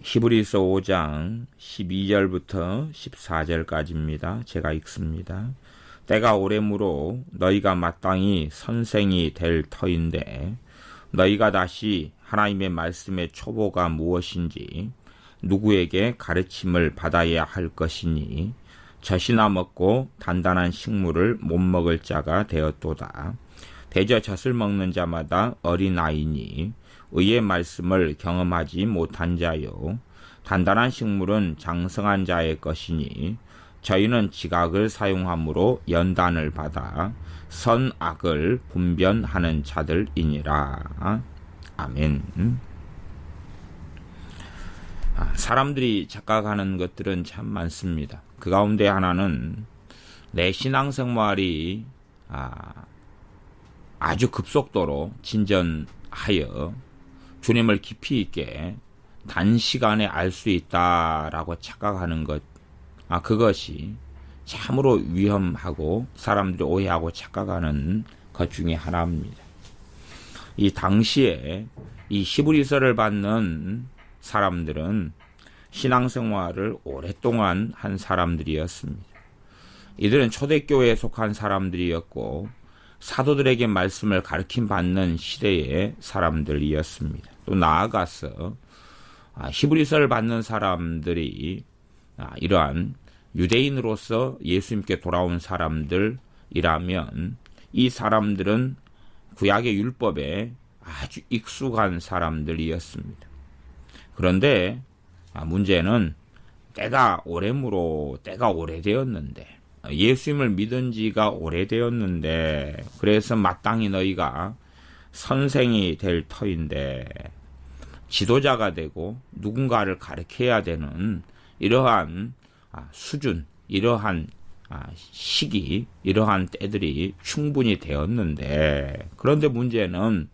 히브리서 5장 12절부터 14절까지입니다. 제가 읽습니다. 때가 오래므로 너희가 마땅히 선생이 될 터인데 너희가 다시 하나님의 말씀의 초보가 무엇인지 누구에게 가르침을 받아야 할 것이니 젖이나 먹고 단단한 식물을 못 먹을 자가 되었도다. 대저 젖을 먹는 자마다 어린아이니 의의 말씀을 경험하지 못한 자요. 단단한 식물은 장성한 자의 것이니 저희는 지각을 사용함으로 연단을 받아 선악을 분별하는 자들이니라. 아멘. 사람들이 착각하는 것들은 참 많습니다. 그 가운데 하나는 내 신앙생활이 아주 급속도로 진전하여 주님을 깊이 있게 단시간에 알 수 있다라고 착각하는 것, 그것이 참으로 위험하고 사람들이 오해하고 착각하는 것 중에 하나입니다. 이 당시에 이 히브리서를 받는 사람들은 신앙생활을 오랫동안 한 사람들이었습니다. 이들은 초대교회에 속한 사람들이었고 사도들에게 말씀을 가르침 받는 시대의 사람들이었습니다. 또 나아가서 히브리서를 받는 사람들이 이러한 유대인으로서 예수님께 돌아온 사람들이라면 이 사람들은 구약의 율법에 아주 익숙한 사람들이었습니다. 그런데 문제는 때가 오래므로 때가 오래되었는데 예수님을 믿은 지가 오래되었는데 그래서 마땅히 너희가 선생이 될 터인데 지도자가 되고 누군가를 가르쳐야 되는 이러한 수준, 이러한 시기, 이러한 때들이 충분히 되었는데 그런데 문제는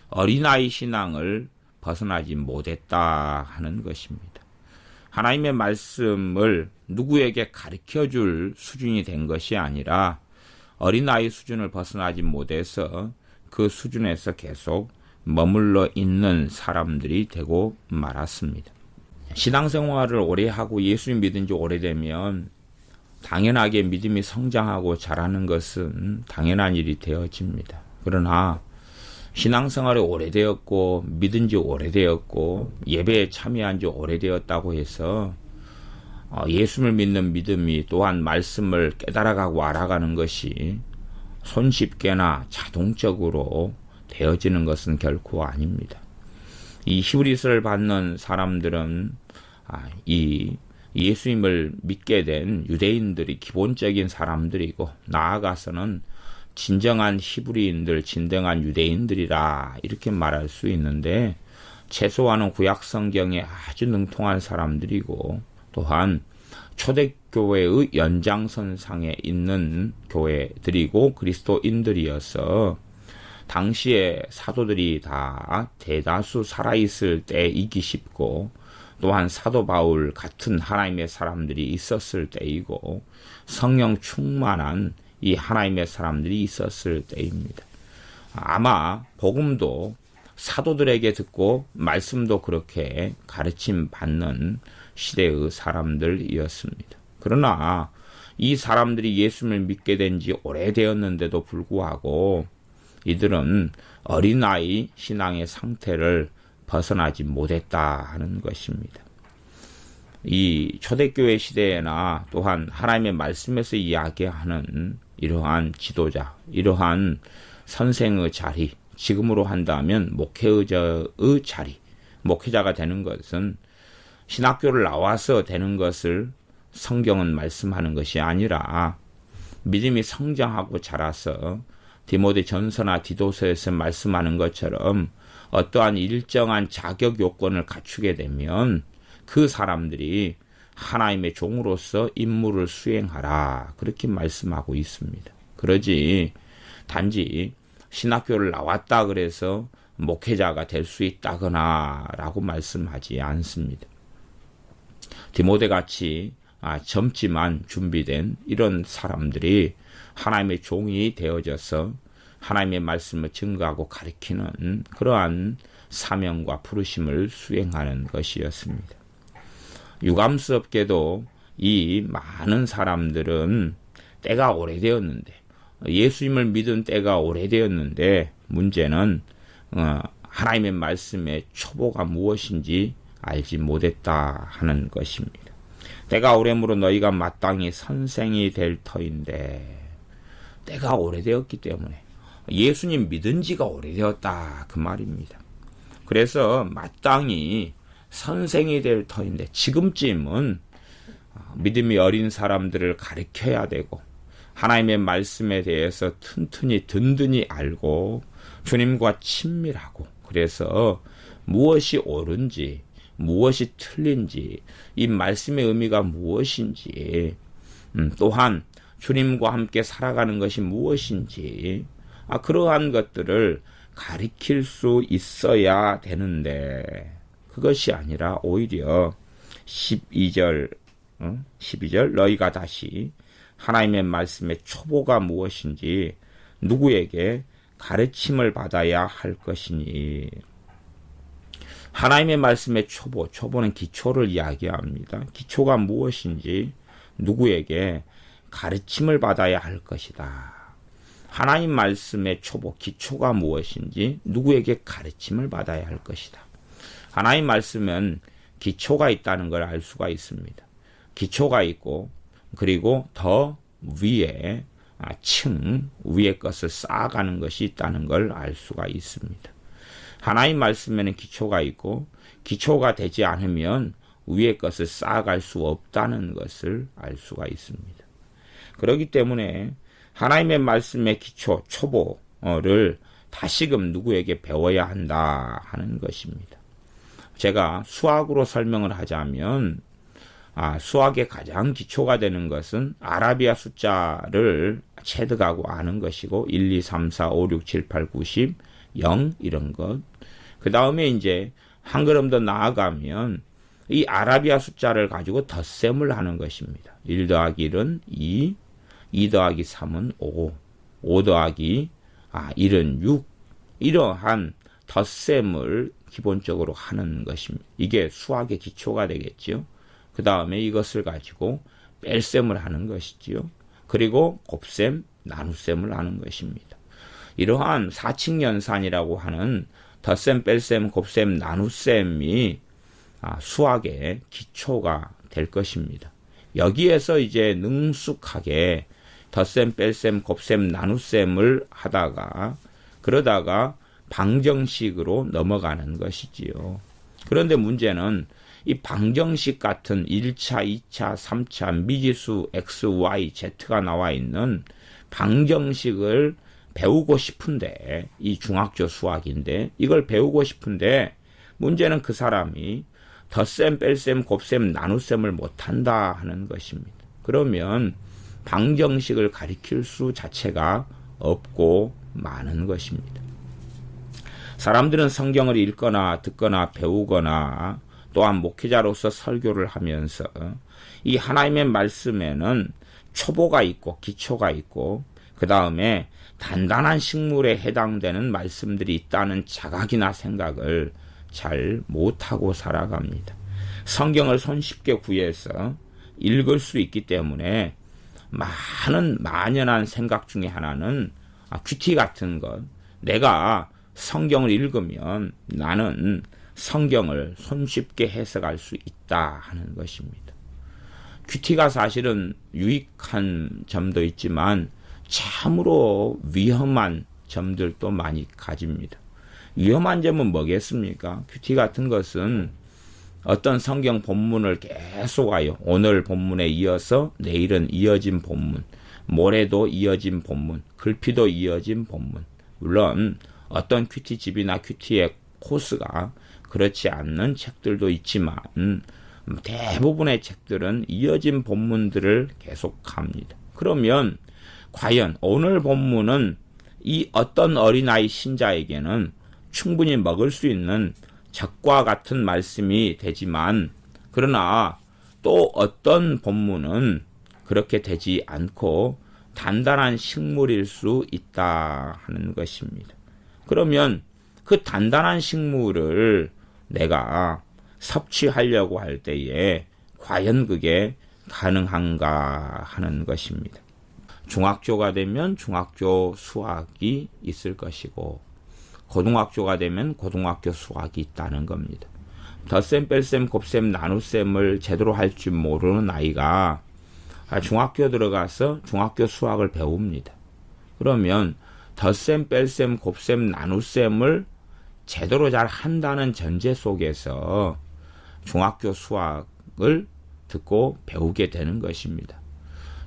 어린아이 신앙을 벗어나지 못했다 하는 것입니다. 하나님의 말씀을 누구에게 가르쳐줄 수준이 된 것이 아니라 어린아이 수준을 벗어나지 못해서 그 수준에서 계속 머물러 있는 사람들이 되고 말았습니다. 신앙생활을 오래 하고 예수님 믿은 지 오래되면 당연하게 믿음이 성장하고 자라는 것은 당연한 일이 되어집니다. 그러나 신앙생활이 오래되었고 믿은 지 오래되었고 예배에 참여한 지 오래되었다고 해서 예수를 믿는 믿음이 또한 말씀을 깨달아가고 알아가는 것이 손쉽게나 자동적으로 되어지는 것은 결코 아닙니다. 이 히브리서를 받는 사람들은 이 예수님을 믿게 된 유대인들이 기본적인 사람들이고 나아가서는 진정한 히브리인들, 진정한 유대인들이라 이렇게 말할 수 있는데 최소한은 구약 성경에 아주 능통한 사람들이고 또한 초대교회의 연장선상에 있는 교회들이고 그리스도인들이어서 당시에 사도들이 다 대다수 살아있을 때이기 쉽고 또한 사도 바울 같은 하나님의 사람들이 있었을 때이고 성령 충만한 이 하나님의 사람들이 있었을 때입니다. 아마 복음도 사도들에게 듣고 말씀도 그렇게 가르침 받는 시대의 사람들이었습니다. 그러나 이 사람들이 예수님을 믿게 된 지 오래되었는데도 불구하고 이들은 어린아이 신앙의 상태를 벗어나지 못했다 하는 것입니다. 이 초대교회 시대에나 또한 하나님의 말씀에서 이야기하는 이러한 지도자, 이러한 선생의 자리, 지금으로 한다면 목회자의 자리, 목회자가 되는 것은 신학교를 나와서 되는 것을 성경은 말씀하는 것이 아니라 믿음이 성장하고 자라서 디모데 전서나 디도서에서 말씀하는 것처럼 어떠한 일정한 자격 요건을 갖추게 되면 그 사람들이 하나님의 종으로서 임무를 수행하라 그렇게 말씀하고 있습니다. 그러지 단지 신학교를 나왔다 그래서 목회자가 될 수 있다거나 라고 말씀하지 않습니다. 디모데같이 젊지만 준비된 이런 사람들이 하나님의 종이 되어져서 하나님의 말씀을 증거하고 가르치는 그러한 사명과 부르심을 수행하는 것이었습니다. 유감스럽게도 이 많은 사람들은 때가 오래되었는데, 예수님을 믿은 때가 오래되었는데, 문제는 하나님의 말씀의 초보가 무엇인지 알지 못했다 하는 것입니다. 때가 오래므로 너희가 마땅히 선생이 될 터인데, 때가 오래되었기 때문에 예수님 믿은 지가 오래되었다 그 말입니다. 그래서 마땅히 선생이 될 터인데, 지금쯤은 믿음이 어린 사람들을 가르쳐야 되고, 하나님의 말씀에 대해서 튼튼히 든든히 알고 주님과 친밀하고, 그래서 무엇이 옳은지 무엇이 틀린지, 이 말씀의 의미가 무엇인지, 또한 주님과 함께 살아가는 것이 무엇인지, 그러한 것들을 가리킬 수 있어야 되는데, 그것이 아니라 오히려 12절 너희가 다시 하나님의 말씀의 초보가 무엇인지 누구에게 가르침을 받아야 할 것이니. 하나님의 말씀의 초보는 기초를 이야기합니다. 기초가 무엇인지 누구에게 가르침을 받아야 할 것이다. 하나님 말씀의 초보, 기초가 무엇인지 누구에게 가르침을 받아야 할 것이다. 하나님 말씀은 기초가 있다는 걸 알 수가 있습니다. 기초가 있고, 그리고 더 위에 위의 것을 쌓아가는 것이 있다는 걸 알 수가 있습니다. 하나님 말씀에는 기초가 있고, 기초가 되지 않으면 위의 것을 쌓아갈 수 없다는 것을 알 수가 있습니다. 그렇기 때문에 하나님의 말씀의 기초, 초보를 다시금 누구에게 배워야 한다 하는 것입니다. 제가 수학으로 설명을 하자면, 수학의 가장 기초가 되는 것은 아라비아 숫자를 체득하고 아는 것이고, 1, 2, 3, 4, 5, 6, 7, 8, 9, 10, 0 이런 것. 그 다음에 이제 한 걸음 더 나아가면 이 아라비아 숫자를 가지고 덧셈을 하는 것입니다. 1 더하기 1은 2, 2 더하기 3은 5, 5 더하기 1은 6, 이러한 덧셈을 기본적으로 하는 것입니다. 이게 수학의 기초가 되겠죠. 그 다음에 이것을 가지고 뺄셈을 하는 것이지요. 그리고 곱셈, 나눗셈을 하는 것입니다. 이러한 사칙연산이라고 하는 덧셈, 뺄셈, 곱셈, 나눗셈이 수학의 기초가 될 것입니다. 여기에서 이제 능숙하게 덧셈, 뺄셈, 곱셈, 나눗셈을 하다가 그러다가 방정식으로 넘어가는 것이지요. 그런데 문제는 이 방정식 같은 1차, 2차, 3차 미지수 x, y, z가 나와 있는 방정식을 배우고 싶은데, 이 중학교 수학인데 이걸 배우고 싶은데 문제는 그 사람이 덧셈, 뺄셈, 곱셈, 나눗셈을 못한다 하는 것입니다. 그러면 방정식을 가리킬 수 자체가 없고 많은 것입니다. 사람들은 성경을 읽거나 듣거나 배우거나 또한 목회자로서 설교를 하면서 이 하나님의 말씀에는 초보가 있고 기초가 있고 그 다음에 단단한 식물에 해당되는 말씀들이 있다는 자각이나 생각을 잘 못하고 살아갑니다. 성경을 손쉽게 구해서 읽을 수 있기 때문에 만연한 생각 중에 하나는 큐티 같은 것, 내가 성경을 읽으면 나는 성경을 손쉽게 해석할 수 있다 하는 것입니다. 큐티가 사실은 유익한 점도 있지만 참으로 위험한 점들도 많이 가집니다. 위험한 점은 뭐겠습니까? 큐티 같은 것은 어떤 성경 본문을 계속 하여 오늘 본문에 이어서 내일은 이어진 본문, 모레도 이어진 본문, 글피도 이어진 본문. 물론 어떤 큐티집이나 큐티의 코스가 그렇지 않는 책들도 있지만 대부분의 책들은 이어진 본문들을 계속합니다. 그러면 과연 오늘 본문은 이 어떤 어린아이 신자에게는 충분히 먹을 수 있는 적과 같은 말씀이 되지만, 그러나 또 어떤 본문은 그렇게 되지 않고 단단한 식물일 수 있다 하는 것입니다. 그러면 그 단단한 식물을 내가 섭취하려고 할 때에 과연 그게 가능한가 하는 것입니다. 중학교가 되면 중학교 수학이 있을 것이고 고등학교가 되면 고등학교 수학이 있다는 겁니다. 덧셈, 뺄셈, 곱셈, 나눗셈을 제대로 할 줄 모르는 아이가 중학교 들어가서 중학교 수학을 배웁니다. 그러면 덧셈, 뺄셈, 곱셈, 나눗셈을 제대로 잘 한다는 전제 속에서 중학교 수학을 듣고 배우게 되는 것입니다.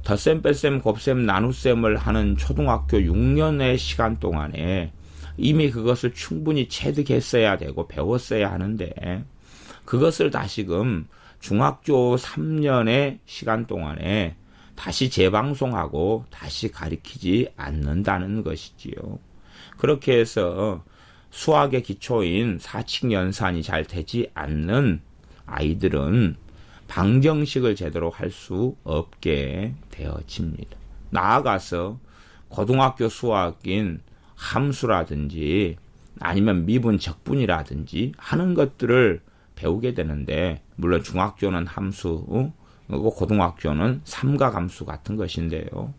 덧셈, 뺄셈, 곱셈, 나눗셈을 하는 초등학교 6년의 시간 동안에 이미 그것을 충분히 체득했어야 되고 배웠어야 하는데 그것을 다시금 중학교 3년의 시간 동안에 다시 재방송하고 다시 가르치지 않는다는 것이지요. 그렇게 해서 수학의 기초인 사칙연산이 잘 되지 않는 아이들은 방정식을 제대로 할 수 없게 되어집니다. 나아가서 고등학교 수학인 함수라든지 아니면 미분 적분이라든지 하는 것들을 배우게 되는데 물론 중학교는 함수 그리고 고등학교는 삼각함수 같은 것인데요.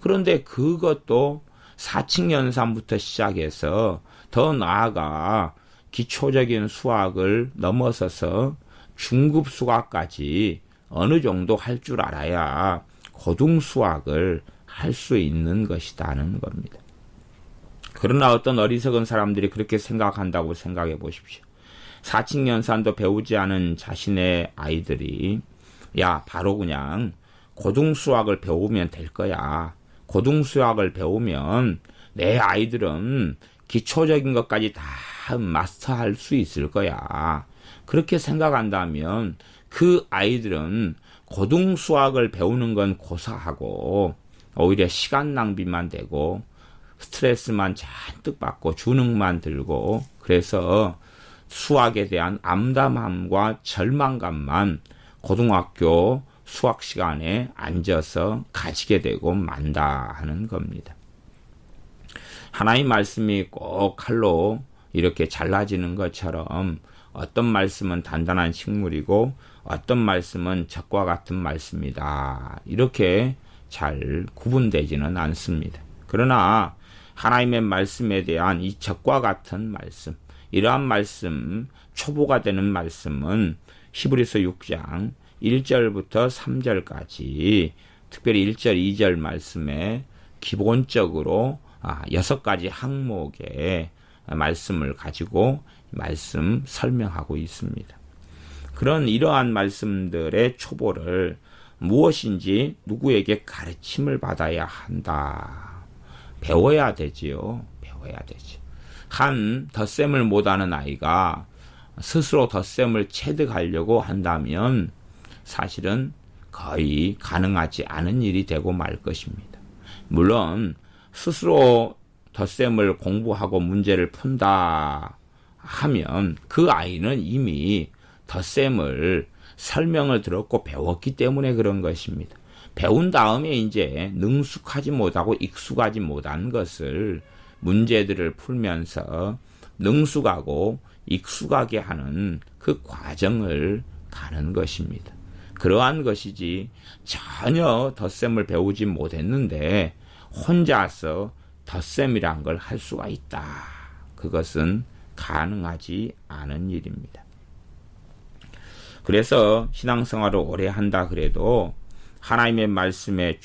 그런데 그것도 사칙연산부터 시작해서 더 나아가 기초적인 수학을 넘어서서 중급 수학까지 어느 정도 할 줄 알아야 고등 수학을 할 수 있는 것이라는 겁니다. 그러나 어떤 어리석은 사람들이 그렇게 생각한다고 생각해 보십시오. 사칙연산도 배우지 않은 자신의 아이들이 야 바로 그냥 고등수학을 배우면 될 거야. 고등수학을 배우면 내 아이들은 기초적인 것까지 다 마스터할 수 있을 거야. 그렇게 생각한다면 그 아이들은 고등수학을 배우는 건 고사하고 오히려 시간 낭비만 되고 스트레스만 잔뜩 받고 주눅만 들고 그래서 수학에 대한 암담함과 절망감만 고등학교 수학 시간에 앉아서 가지게 되고 만다 하는 겁니다. 하나님 말씀이 꼭 칼로 이렇게 잘라지는 것처럼 어떤 말씀은 단단한 식물이고 어떤 말씀은 적과 같은 말씀이다. 이렇게 잘 구분되지는 않습니다. 그러나 하나님의 말씀에 대한 이 적과 같은 말씀, 이러한 말씀, 초보가 되는 말씀은 히브리서 6장 1절부터 3절까지 특별히 1절, 2절 말씀에 기본적으로 6가지 항목의 말씀을 가지고 말씀 설명하고 있습니다. 그런 이러한 말씀들의 초보를 무엇인지 누구에게 가르침을 받아야 한다. 배워야 되지요. 배워야 되죠. 한 덧셈을 못하는 아이가 스스로 덧셈을 체득하려고 한다면 사실은 거의 가능하지 않은 일이 되고 말 것입니다. 물론 스스로 덧셈을 공부하고 문제를 푼다 하면 그 아이는 이미 덧셈을 설명을 들었고 배웠기 때문에 그런 것입니다. 배운 다음에 이제 능숙하지 못하고 익숙하지 못한 것을 문제들을 풀면서 능숙하고 익숙하게 하는 그 과정을 가는 것입니다. 그러한 것이지 전혀 덧셈을 배우지 못했는데 혼자서 덧셈이란 걸 할 수가 있다. 그것은 가능하지 않은 일입니다. 그래서 신앙생활을 오래 한다 그래도 하나님의 말씀의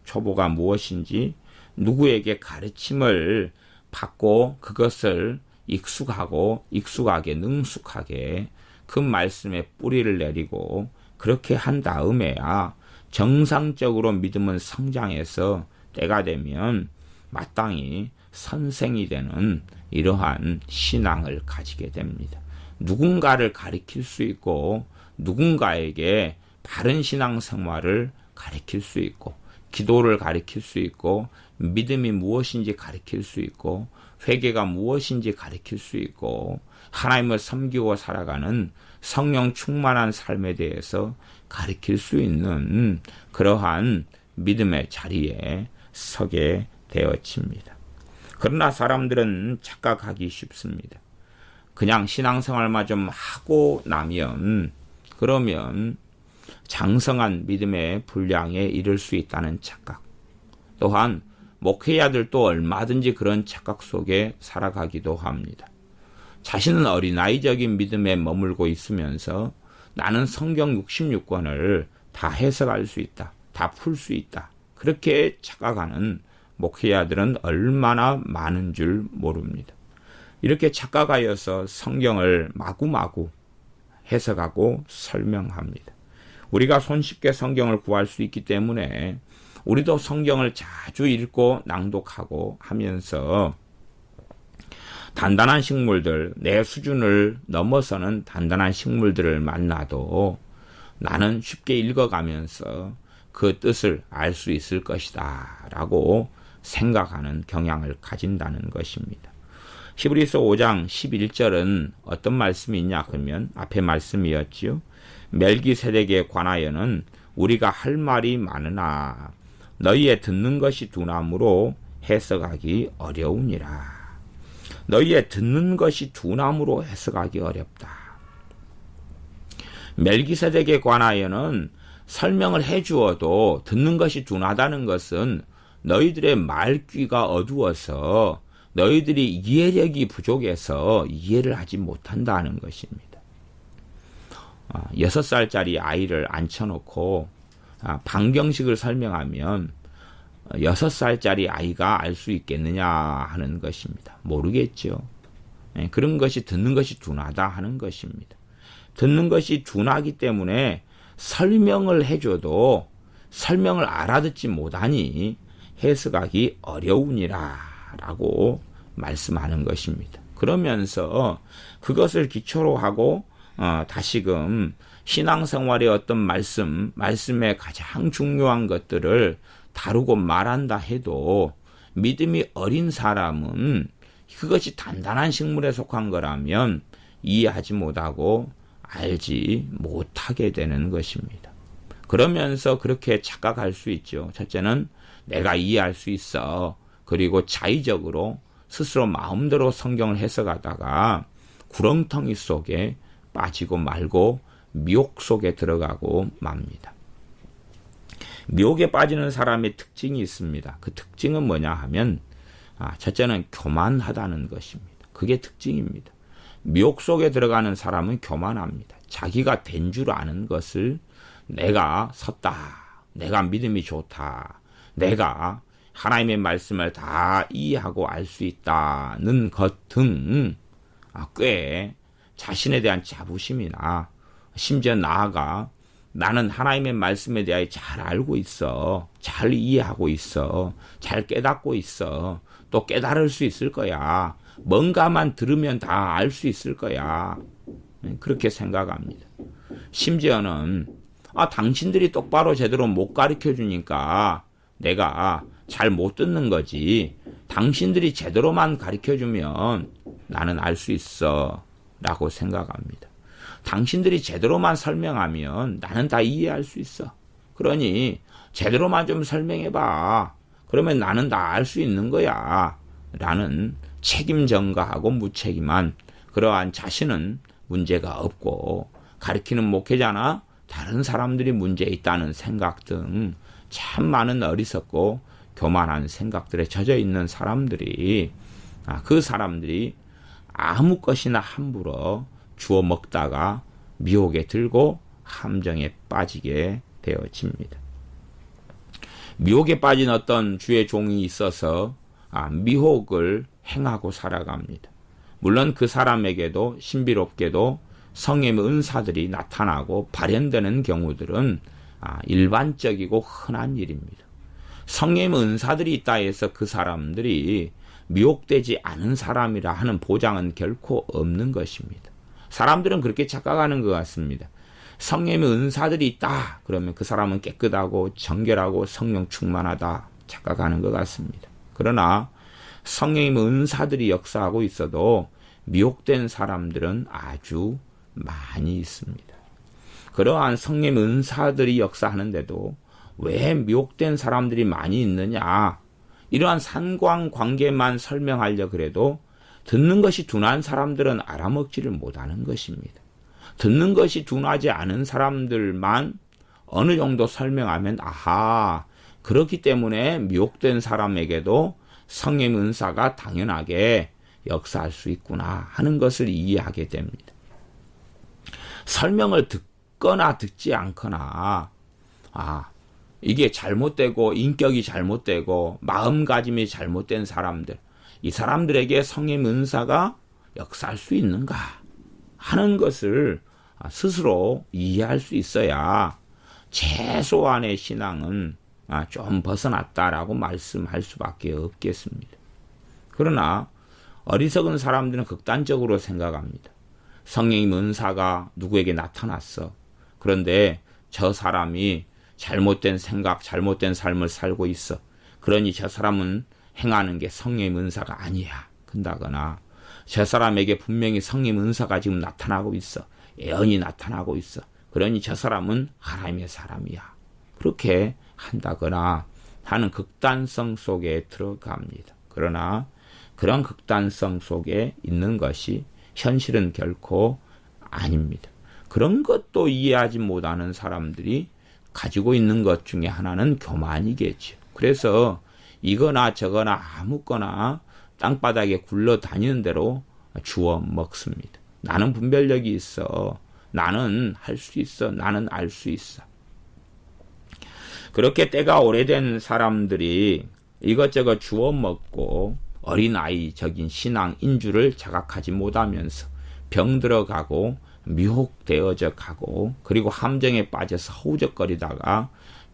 초보가 무엇인지 누구에게 가르침을 받고 그것을 익숙하게 능숙하게 그 말씀에 뿌리를 내리고 그렇게 한 다음에야 정상적으로 믿음은 성장해서 때가 되면 마땅히 선생이 되는 이러한 신앙을 가지게 됩니다. 누군가를 가르칠 수 있고 누군가에게 바른 신앙생활을 가르칠 수 있고 기도를 가르칠 수 있고 믿음이 무엇인지 가르칠 수 있고 회개가 무엇인지 가르칠 수 있고 하나님을 섬기고 살아가는 성령 충만한 삶에 대해서 가르칠 수 있는 그러한 믿음의 자리에 서게 되어집니다. 그러나 사람들은 착각하기 쉽습니다. 그냥 신앙생활만 좀 하고 나면 그러면 장성한 믿음의 분량에 이를 수 있다는 착각. 또한 목회자들도 얼마든지 그런 착각 속에 살아가기도 합니다. 자신은 어린아이적인 믿음에 머물고 있으면서 나는 성경 66권을 다 해석할 수 있다. 다 풀 수 있다. 그렇게 착각하는 목회자들은 얼마나 많은 줄 모릅니다. 이렇게 착각하여서 성경을 마구마구 해석하고 설명합니다. 우리가 손쉽게 성경을 구할 수 있기 때문에 우리도 성경을 자주 읽고 낭독하고 하면서 단단한 식물들, 내 수준을 넘어서는 단단한 식물들을 만나도 나는 쉽게 읽어가면서 그 뜻을 알 수 있을 것이다 라고 생각하는 경향을 가진다는 것입니다. 히브리서 5장 11절은 어떤 말씀이 있냐 그러면 앞에 말씀이었지요. 멜기세덱에 관하여는 우리가 할 말이 많으나 너희의 듣는 것이 둔함으로 해석하기 어려우니라. 너희의 듣는 것이 둔함으로 해석하기 어렵다. 멜기세덱에 관하여는 설명을 해주어도 듣는 것이 둔하다는 것은 너희들의 말귀가 어두워서 너희들이 이해력이 부족해서 이해를 하지 못한다는 것입니다. 6살짜리 아이를 앉혀놓고 방정식을 설명하면 6살짜리 아이가 알 수 있겠느냐 하는 것입니다. 모르겠죠. 그런 것이 듣는 것이 둔하다 하는 것입니다. 듣는 것이 둔하기 때문에 설명을 해줘도 설명을 알아듣지 못하니 해석하기 어려우니라 라고 말씀하는 것입니다. 그러면서 그것을 기초로 하고 다시금 신앙생활의 어떤 말씀의 가장 중요한 것들을 다루고 말한다 해도 믿음이 어린 사람은 그것이 단단한 식물에 속한 거라면 이해하지 못하고 알지 못하게 되는 것입니다. 그러면서 그렇게 착각할 수 있죠. 첫째는 내가 이해할 수 있어. 그리고 자의적으로 스스로 마음대로 성경을 해석하다가 구렁텅이 속에 빠지고 말고 미혹 속에 들어가고 맙니다. 미혹에 빠지는 사람의 특징이 있습니다. 그 특징은 뭐냐 하면 첫째는 교만하다는 것입니다. 그게 특징입니다. 미혹 속에 들어가는 사람은 교만합니다. 자기가 된 줄 아는 것을 내가 섰다. 내가 믿음이 좋다. 내가 하나님의 말씀을 다 이해하고 알 수 있다는 것 등 꽤 자신에 대한 자부심이나 심지어 나아가 나는 하나님의 말씀에 대하여 잘 알고 있어. 잘 이해하고 있어. 잘 깨닫고 있어. 또 깨달을 수 있을 거야. 뭔가만 들으면 다 알 수 있을 거야. 그렇게 생각합니다. 심지어는 당신들이 똑바로 제대로 못 가르쳐 주니까 내가 잘 못 듣는 거지. 당신들이 제대로만 가르쳐 주면 나는 알 수 있어 라고 생각합니다. 당신들이 제대로만 설명하면 나는 다 이해할 수 있어. 그러니 제대로만 좀 설명해봐. 그러면 나는 다 알 수 있는 거야. 라는 책임 전가하고 무책임한 그러한 자신은 문제가 없고 가르치는 목회자나 다른 사람들이 문제 있다는 생각 등 참 많은 어리석고 교만한 생각들에 젖어 있는 사람들이 그 사람들이 아무 것이나 함부로 주워 먹다가 미혹에 들고 함정에 빠지게 되어집니다. 미혹에 빠진 어떤 주의 종이 있어서 미혹을 행하고 살아갑니다. 물론 그 사람에게도 신비롭게도 성령의 은사들이 나타나고 발현되는 경우들은 일반적이고 흔한 일입니다. 성령의 은사들이 있다 해서 그 사람들이 미혹되지 않은 사람이라 하는 보장은 결코 없는 것입니다. 사람들은 그렇게 착각하는 것 같습니다. 성령의 은사들이 있다. 그러면 그 사람은 깨끗하고 정결하고 성령 충만하다 착각하는 것 같습니다. 그러나 성령의 은사들이 역사하고 있어도 미혹된 사람들은 아주 많이 있습니다. 그러한 성령의 은사들이 역사하는데도 왜 미혹된 사람들이 많이 있느냐? 이러한 상관관계만 설명하려 그래도 듣는 것이 둔한 사람들은 알아먹지를 못하는 것입니다. 듣는 것이 둔하지 않은 사람들만 어느 정도 설명하면 아하, 그렇기 때문에 미혹된 사람에게도 성령 은사가 당연하게 역사할 수 있구나 하는 것을 이해하게 됩니다. 설명을 듣거나 듣지 않거나 이게 잘못되고 인격이 잘못되고 마음가짐이 잘못된 사람들, 이 사람들에게 성령 은사가 역사할 수 있는가 하는 것을 스스로 이해할 수 있어야 최소한의 신앙은 좀 벗어났다라고 말씀할 수밖에 없겠습니다. 그러나 어리석은 사람들은 극단적으로 생각합니다. 성령의 은사가 누구에게 나타났어. 그런데 저 사람이 잘못된 생각, 잘못된 삶을 살고 있어. 그러니 저 사람은 행하는 게 성령의 은사가 아니야. 근다거나 저 사람에게 분명히 성령의 은사가 지금 나타나고 있어. 예언이 나타나고 있어. 그러니 저 사람은 하나님의 사람이야. 그렇게 한다거나 하는 극단성 속에 들어갑니다. 그러나 그런 극단성 속에 있는 것이 현실은 결코 아닙니다. 그런 것도 이해하지 못하는 사람들이 가지고 있는 것 중에 하나는 교만이겠죠. 그래서 이거나 저거나 아무거나 땅바닥에 굴러다니는 대로 주워 먹습니다. 나는 분별력이 있어. 나는 할 수 있어. 나는 알 수 있어. 그렇게 때가 오래된 사람들이 이것저것 주워 먹고 어린아이적인 신앙 인주를 자각하지 못하면서 병들어가고 미혹되어져 가고 그리고 함정에 빠져서 허우적거리다가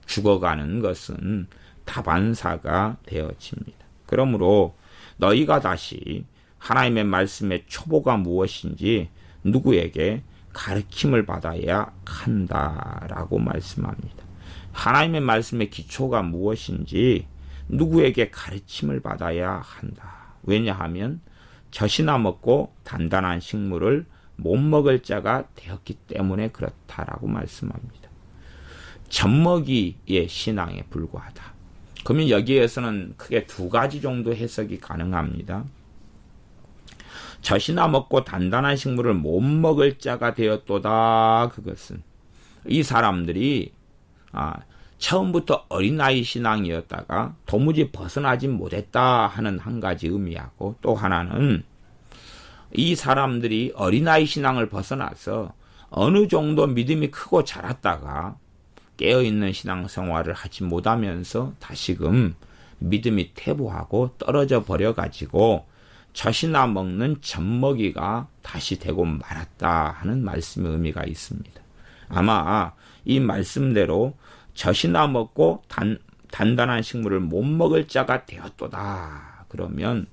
죽어가는 것은 다반사가 되어집니다. 그러므로 너희가 다시 하나님의 말씀의 초보가 무엇인지 누구에게 가르침을 받아야 한다라고 말씀합니다. 하나님의 말씀의 기초가 무엇인지 누구에게 가르침을 받아야 한다. 왜냐하면 젖이나 먹고 단단한 식물을 못 먹을 자가 되었기 때문에 그렇다라고 말씀합니다. 젖먹이의 신앙에 불과하다. 그러면 여기에서는 크게 두 가지 정도 해석이 가능합니다. 젖이나 먹고 단단한 식물을 못 먹을 자가 되었도다. 그것은 이 사람들이 처음부터 어린아이 신앙이었다가 도무지 벗어나지 못했다 하는 한 가지 의미하고 또 하나는 이 사람들이 어린아이 신앙을 벗어나서 어느 정도 믿음이 크고 자랐다가 깨어있는 신앙생활을 하지 못하면서 다시금 믿음이 퇴보하고 떨어져 버려가지고 젖이나 먹는 젖먹이가 다시 되고 말았다 하는 말씀의 의미가 있습니다. 아마 이 말씀대로 젖이나 먹고 단단한 식물을 못 먹을 자가 되었도다. 그러면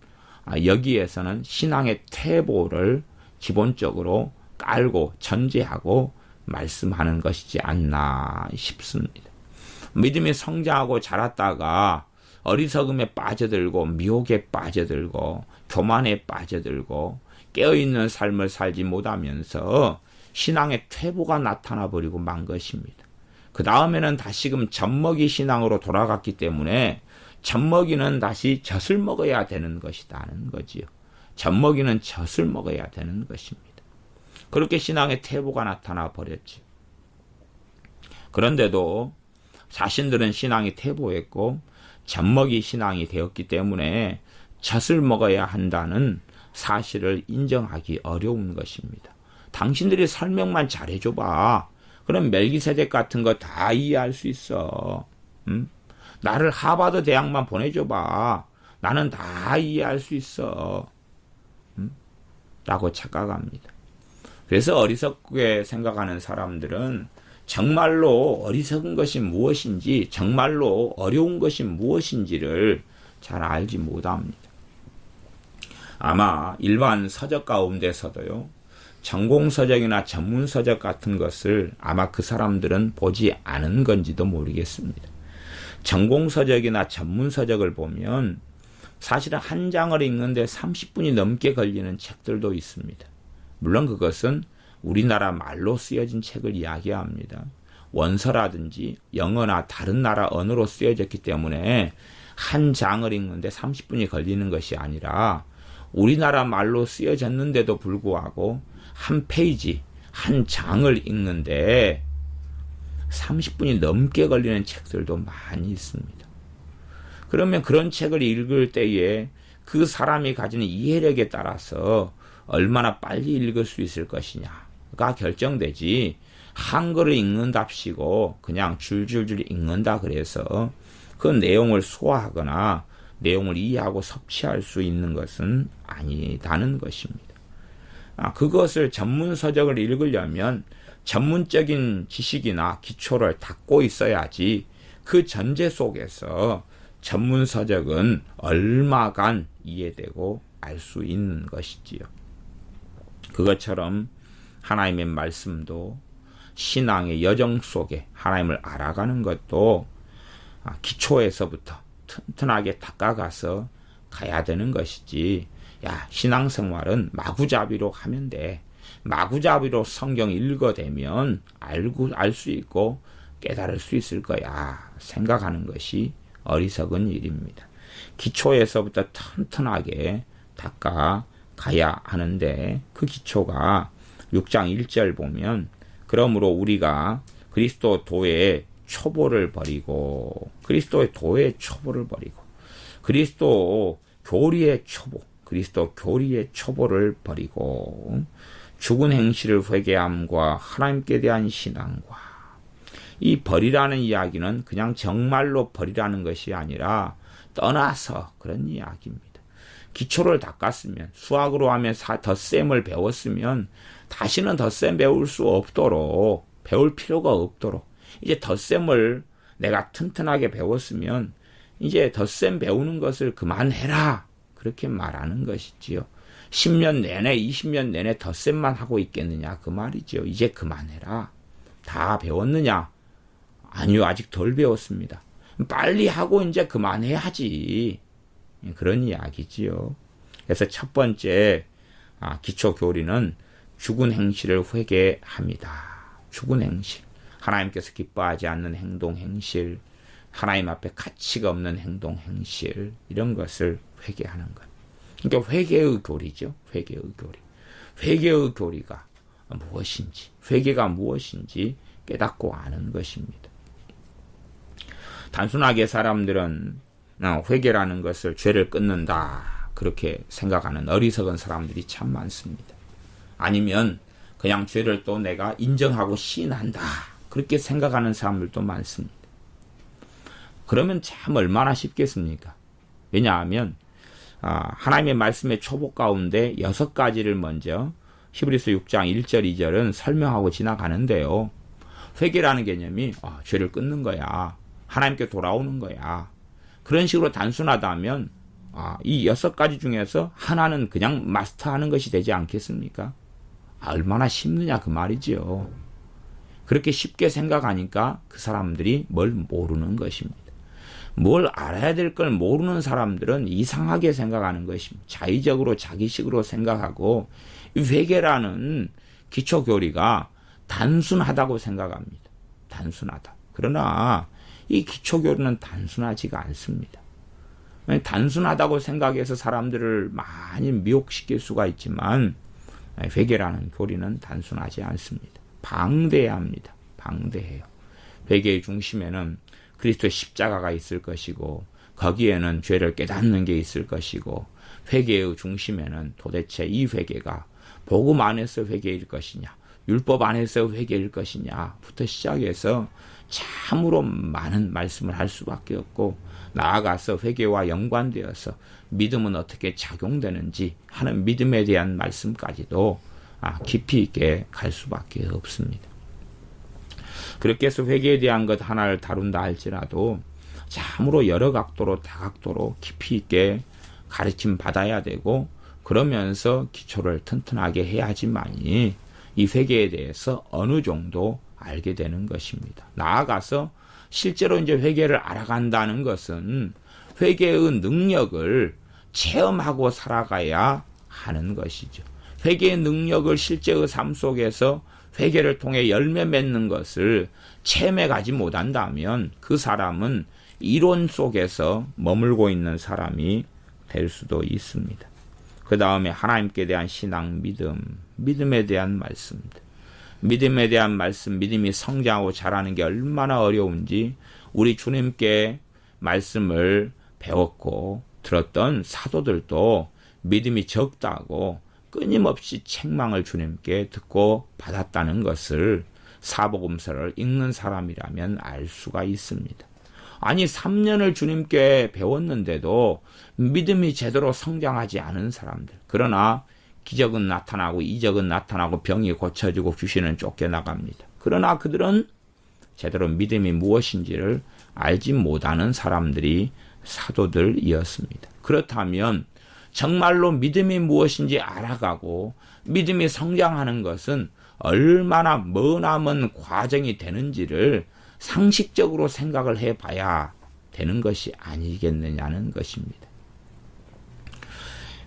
여기에서는 신앙의 퇴보를 기본적으로 깔고 전제하고 말씀하는 것이지 않나 싶습니다. 믿음이 성장하고 자랐다가 어리석음에 빠져들고 미혹에 빠져들고 교만에 빠져들고 깨어있는 삶을 살지 못하면서 신앙의 퇴보가 나타나 버리고 만 것입니다. 그 다음에는 다시금 젖먹이 신앙으로 돌아갔기 때문에 젖먹이는 다시 젖을 먹어야 되는 것이다는 거지요. 젖먹이는 젖을 먹어야 되는 것입니다. 그렇게 신앙의 퇴보가 나타나 버렸지. 그런데도 자신들은 신앙이 퇴보했고 젖먹이 신앙이 되었기 때문에 젖을 먹어야 한다는 사실을 인정하기 어려운 것입니다. 당신들이 설명만 잘해줘봐. 그럼 멜기세덱 같은 거 다 이해할 수 있어. 나를 하버드 대학만 보내줘봐. 나는 다 이해할 수 있어. 라고 착각합니다. 그래서 어리석게 생각하는 사람들은 정말로 어리석은 것이 무엇인지, 정말로 어려운 것이 무엇인지를 잘 알지 못합니다. 아마 일반 서적 가운데서도요, 전공서적이나 전문서적 같은 것을 아마 그 사람들은 보지 않은 건지도 모르겠습니다. 전공서적이나 전문서적을 보면 사실은 한 장을 읽는데 30분이 넘게 걸리는 책들도 있습니다. 물론 그것은 우리나라 말로 쓰여진 책을 이야기합니다. 원서라든지 영어나 다른 나라 언어로 쓰여졌기 때문에 한 장을 읽는데 30분이 걸리는 것이 아니라 우리나라 말로 쓰여졌는데도 불구하고 한 페이지, 한 장을 읽는데 30분이 넘게 걸리는 책들도 많이 있습니다. 그러면 그런 책을 읽을 때에 그 사람이 가지는 이해력에 따라서 얼마나 빨리 읽을 수 있을 것이냐가 결정되지, 한글을 읽는답시고 그냥 줄줄줄 읽는다 그래서 그 내용을 소화하거나 내용을 이해하고 섭취할 수 있는 것은 아니다는 것입니다. 그것을 전문 서적을 읽으려면 전문적인 지식이나 기초를 닦고 있어야지 그 전제 속에서 전문 서적은 얼마간 이해되고 알 수 있는 것이지요. 그것처럼 하나님의 말씀도 신앙의 여정 속에 하나님을 알아가는 것도 기초에서부터 튼튼하게 닦아가서 가야 되는 것이지, 야, 신앙생활은 마구잡이로 하면 돼, 마구잡이로 성경 읽어대면 알 수 있고 깨달을 수 있을 거야 생각하는 것이 어리석은 일입니다. 기초에서부터 튼튼하게 닦아 가야 하는데, 그 기초가 6장 1절 보면, 그러므로 우리가 그리스도 도의 초보를 버리고, 그리스도의 도의 초보를 버리고, 그리스도 교리의 초보, 그리스도 교리의 초보를 버리고, 죽은 행실을 회개함과 하나님께 대한 신앙과, 이 버리라는 이야기는 그냥 정말로 버리라는 것이 아니라 떠나서 그런 이야기입니다. 기초를 닦았으면, 수학으로 하면 덧셈을 배웠으면 다시는 덧셈 배울 수 없도록, 배울 필요가 없도록, 이제 덧셈을 내가 튼튼하게 배웠으면 이제 덧셈 배우는 것을 그만해라, 그렇게 말하는 것이지요. 10년 내내 20년 내내 덧셈만 하고 있겠느냐 그 말이죠. 이제 그만해라. 다 배웠느냐? 아니요, 아직 덜 배웠습니다. 빨리 하고 이제 그만해야지, 그런 이야기지요. 그래서 첫 번째 기초 교리는 죽은 행실을 회개합니다. 죽은 행실, 하나님께서 기뻐하지 않는 행동 행실, 하나님 앞에 가치가 없는 행동 행실, 이런 것을 회개하는 것. 그러니까 회개의 교리죠. 회개의 교리. 회개의 교리가 무엇인지, 회개가 무엇인지 깨닫고 아는 것입니다. 단순하게 사람들은 회개라는 것을 죄를 끊는다, 그렇게 생각하는 어리석은 사람들이 참 많습니다. 아니면 그냥 죄를 또 내가 인정하고 시인한다, 그렇게 생각하는 사람들도 많습니다. 그러면 참 얼마나 쉽겠습니까? 왜냐하면 하나님의 말씀의 초보 가운데 6가지를 먼저 히브리서 6장 1절 2절은 설명하고 지나가는데요. 회개라는 개념이 죄를 끊는 거야, 하나님께 돌아오는 거야, 그런 식으로 단순하다면 이 6가지 중에서 하나는 그냥 마스터하는 것이 되지 않겠습니까? 얼마나 쉽느냐 그 말이죠. 그렇게 쉽게 생각하니까 그 사람들이 뭘 모르는 것입니다. 뭘 알아야 될 걸 모르는 사람들은 이상하게 생각하는 것입니다. 자의적으로 자기식으로 생각하고, 회개라는 기초교리가 단순하다고 생각합니다. 단순하다. 그러나 이 기초교리는 단순하지가 않습니다. 단순하다고 생각해서 사람들을 많이 미혹시킬 수가 있지만, 회개라는 교리는 단순하지 않습니다. 방대해야 합니다. 방대해요. 회개의 중심에는 그리스도의 십자가가 있을 것이고, 거기에는 죄를 깨닫는 게 있을 것이고, 회개의 중심에는 도대체 이 회개가 복음 안에서 회개일 것이냐, 율법 안에서 회개일 것이냐부터 시작해서 참으로 많은 말씀을 할 수밖에 없고, 나아가서 회개와 연관되어서 믿음은 어떻게 작용되는지 하는 믿음에 대한 말씀까지도 깊이 있게 갈 수밖에 없습니다. 그렇게 해서 회개에 대한 것 하나를 다룬다 할지라도 참으로 여러 각도로 다각도로 깊이 있게 가르침 받아야 되고, 그러면서 기초를 튼튼하게 해야지만이 이 회개에 대해서 어느 정도 알게 되는 것입니다. 나아가서 실제로 이제 회개를 알아간다는 것은 회개의 능력을 체험하고 살아가야 하는 것이죠. 회개의 능력을 실제의 삶 속에서 회개를 통해 열매 맺는 것을 체험해 가지 못한다면 그 사람은 이론 속에서 머물고 있는 사람이 될 수도 있습니다. 그 다음에 하나님께 대한 신앙, 믿음에 대한 말씀들. 믿음에 대한 말씀, 믿음이 성장하고 자라는 게 얼마나 어려운지 우리 주님께 말씀을 배웠고 들었던 사도들도 믿음이 적다고 끊임없이 책망을 주님께 듣고 받았다는 것을 사복음서를 읽는 사람이라면 알 수가 있습니다. 아니 3년을 주님께 배웠는데도 믿음이 제대로 성장하지 않은 사람들, 그러나 기적은 나타나고 이적은 나타나고 병이 고쳐지고 귀신은 쫓겨나갑니다. 그러나 그들은 제대로 믿음이 무엇인지를 알지 못하는 사람들이 사도들이었습니다. 그렇다면 정말로 믿음이 무엇인지 알아가고 믿음이 성장하는 것은 얼마나 머나먼 과정이 되는지를 상식적으로 생각을 해봐야 되는 것이 아니겠느냐는 것입니다.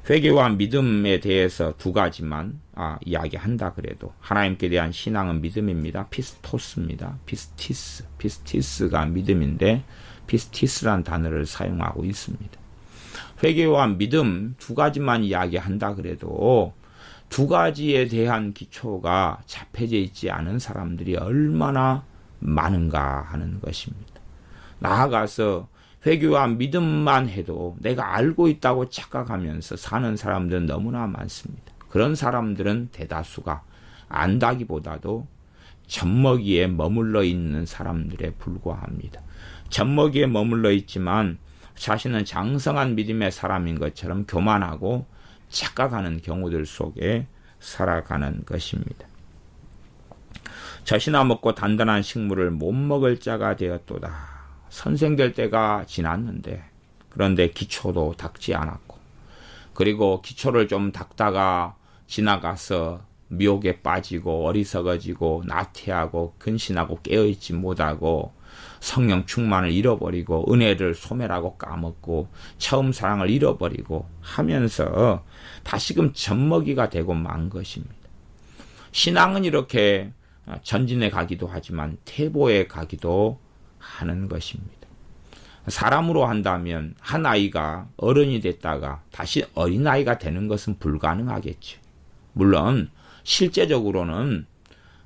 회개와 믿음에 대해서 두 가지만 이야기한다 그래도 하나님께 대한 신앙은 믿음입니다. 피스토스입니다. 피스티스가 믿음인데 피스티스란 단어를 사용하고 있습니다. 회개와 믿음 두 가지만 이야기한다 그래도 두 가지에 대한 기초가 잡혀져 있지 않은 사람들이 얼마나 많은가 하는 것입니다. 나아가서 회개와 믿음만 해도 내가 알고 있다고 착각하면서 사는 사람들은 너무나 많습니다. 그런 사람들은 대다수가 안다기보다도 젖먹이에 머물러 있는 사람들에 불과합니다. 젖먹이에 머물러 있지만 자신은 장성한 믿음의 사람인 것처럼 교만하고 착각하는 경우들 속에 살아가는 것입니다. 젖이나 먹고 단단한 식물을 못 먹을 자가 되었도다. 선생될 때가 지났는데 그런데 기초도 닦지 않았고 그리고 기초를 좀 닦다가 지나가서 미혹에 빠지고 어리석어지고 나태하고 근신하고 깨어있지 못하고 성령 충만을 잃어버리고 은혜를 소멸하고 까먹고 처음 사랑을 잃어버리고 하면서 다시금 젖먹이가 되고 만 것입니다. 신앙은 이렇게 전진해 가기도 하지만 퇴보해 가기도 하는 것입니다. 사람으로 한다면 한 아이가 어른이 됐다가 다시 어린아이가 되는 것은 불가능하겠죠. 물론 실제적으로는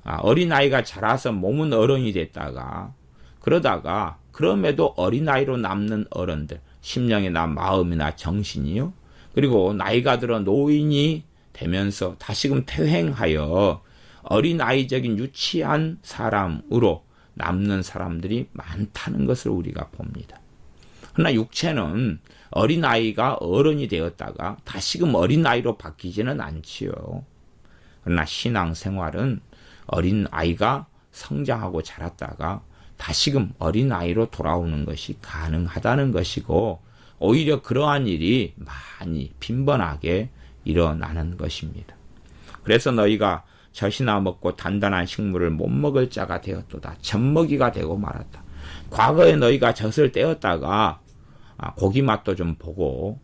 어린아이가 자라서 몸은 어른이 됐다가 그러다가 그럼에도 어린아이로 남는 어른들, 심령이나 마음이나 정신이요. 그리고 나이가 들어 노인이 되면서 다시금 퇴행하여 어린아이적인 유치한 사람으로 남는 사람들이 많다는 것을 우리가 봅니다. 그러나 육체는 어린아이가 어른이 되었다가 다시금 어린아이로 바뀌지는 않지요. 그러나 신앙생활은 어린아이가 성장하고 자랐다가 다시금 어린아이로 돌아오는 것이 가능하다는 것이고 오히려 그러한 일이 많이 빈번하게 일어나는 것입니다. 그래서 너희가 젖이나 먹고 단단한 식물을 못 먹을 자가 되었도다. 젖먹이가 되고 말았다. 과거에 너희가 젖을 떼었다가 고기 맛도 좀 보고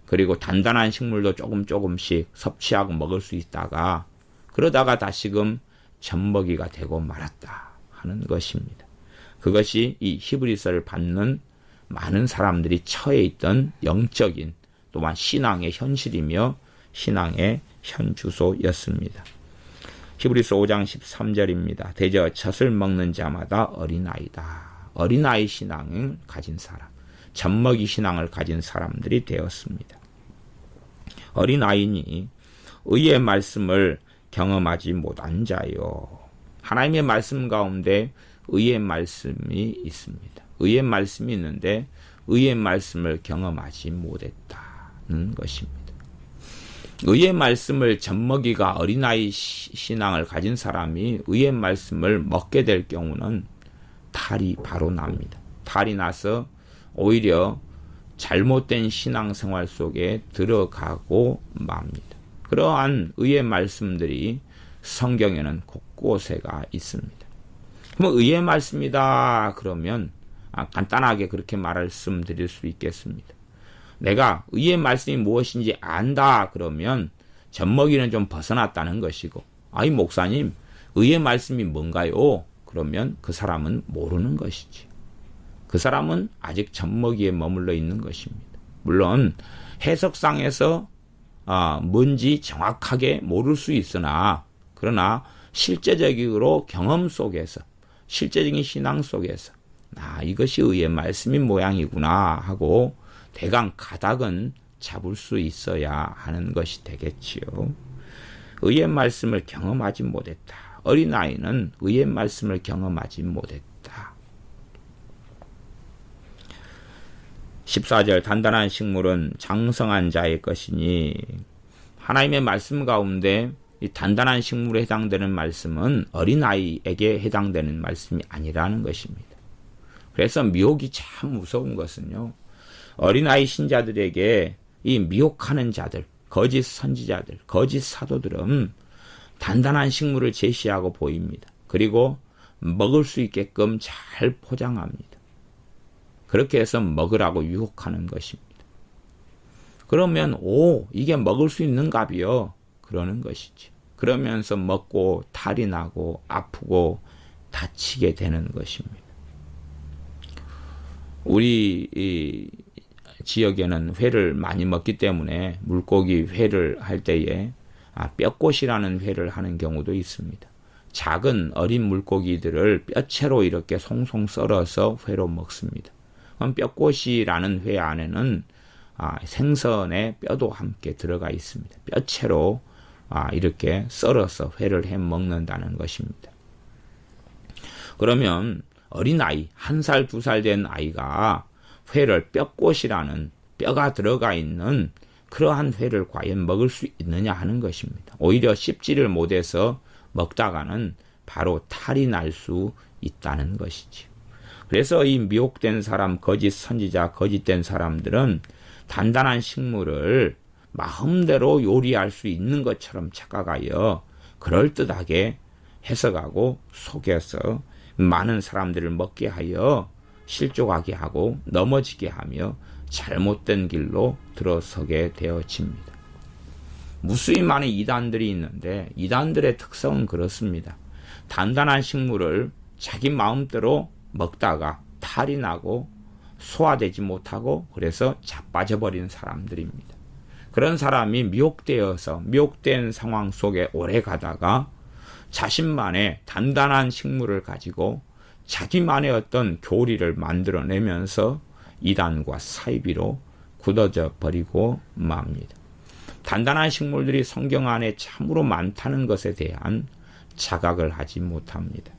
그리고 단단한 식물도 조금씩 섭취하고 먹을 수 있다가 그러다가 다시금 젖먹이가 되고 말았다 하는 것입니다. 그것이 이 히브리서를 받는 많은 사람들이 처해 있던 영적인 또한 신앙의 현실이며 신앙의 현주소였습니다. 히브리서 5장 13절입니다. 대저 젖을 먹는 자마다 어린아이다. 어린아이 신앙을 가진 사람, 젖먹이 신앙을 가진 사람들이 되었습니다. 어린아이니 의의 말씀을 경험하지 못한 자요. 하나님의 말씀 가운데 의의 말씀이 있습니다. 의의 말씀이 있는데 의의 말씀을 경험하지 못했다는 것입니다. 의의 말씀을 젖먹이가 어린아이 신앙을 가진 사람이 의의 말씀을 먹게 될 경우는 탈이 바로 납니다. 탈이 나서 오히려 잘못된 신앙생활 속에 들어가고 맙니다. 그러한 의의 말씀들이 성경에는 곳곳에가 있습니다. 그럼 의의 말씀이다 그러면 간단하게 그렇게 말씀드릴 수 있겠습니다. 내가 의의 말씀이 무엇인지 안다 그러면 젖먹이는 좀 벗어났다는 것이고 아이 목사님 의의 말씀이 뭔가요? 그러면 그 사람은 모르는 것이지. 그 사람은 아직 젖먹이에 머물러 있는 것입니다. 물론 해석상에서 뭔지 정확하게 모를 수 있으나 그러나 실제적으로 경험 속에서, 실제적인 신앙 속에서 이것이 의의 말씀인 모양이구나 하고 대강 가닥은 잡을 수 있어야 하는 것이 되겠지요. 의의 말씀을 경험하지 못했다. 어린아이는 의의 말씀을 경험하지 못했다. 14절 단단한 식물은 장성한 자의 것이니, 하나님의 말씀 가운데 이 단단한 식물에 해당되는 말씀은 어린아이에게 해당되는 말씀이 아니라는 것입니다. 그래서 미혹이 참 무서운 것은요, 어린아이 신자들에게 이 미혹하는 자들, 거짓 선지자들, 거짓 사도들은 단단한 식물을 제시하고 보입니다. 그리고 먹을 수 있게끔 잘 포장합니다. 그렇게 해서 먹으라고 유혹하는 것입니다. 그러면 이게 먹을 수 있는갑이요, 그러는 것이지. 그러면서 먹고 탈이 나고 아프고 다치게 되는 것입니다. 우리 이 지역에는 회를 많이 먹기 때문에 물고기 회를 할 때에 뼈꽃이라는 회를 하는 경우도 있습니다. 작은 어린 물고기들을 뼈채로 이렇게 송송 썰어서 회로 먹습니다. 그럼 뼈꽃이라는 회 안에는 생선의 뼈도 함께 들어가 있습니다. 뼈채로 이렇게 썰어서 회를 해 먹는다는 것입니다. 그러면 어린아이, 1살, 2살 된 아이가 회를 뼈꽃이라는 뼈가 들어가 있는 그러한 회를 과연 먹을 수 있느냐 하는 것입니다. 오히려 씹지를 못해서 먹다가는 바로 탈이 날 수 있다는 것이지. 그래서 이 미혹된 사람, 거짓 선지자, 거짓된 사람들은 단단한 식물을 마음대로 요리할 수 있는 것처럼 착각하여 그럴듯하게 해석하고 속여서 많은 사람들을 먹게 하여 실족하게 하고 넘어지게 하며 잘못된 길로 들어서게 되어집니다. 무수히 많은 이단들이 있는데 이단들의 특성은 그렇습니다. 단단한 식물을 자기 마음대로 먹다가 탈이 나고 소화되지 못하고 그래서 자빠져버린 사람들입니다. 그런 사람이 미혹된 상황 속에 오래 가다가 자신만의 단단한 식물을 가지고 자기만의 어떤 교리를 만들어내면서 이단과 사이비로 굳어져 버리고 맙니다. 단단한 식물들이 성경 안에 참으로 많다는 것에 대한 자각을 하지 못합니다.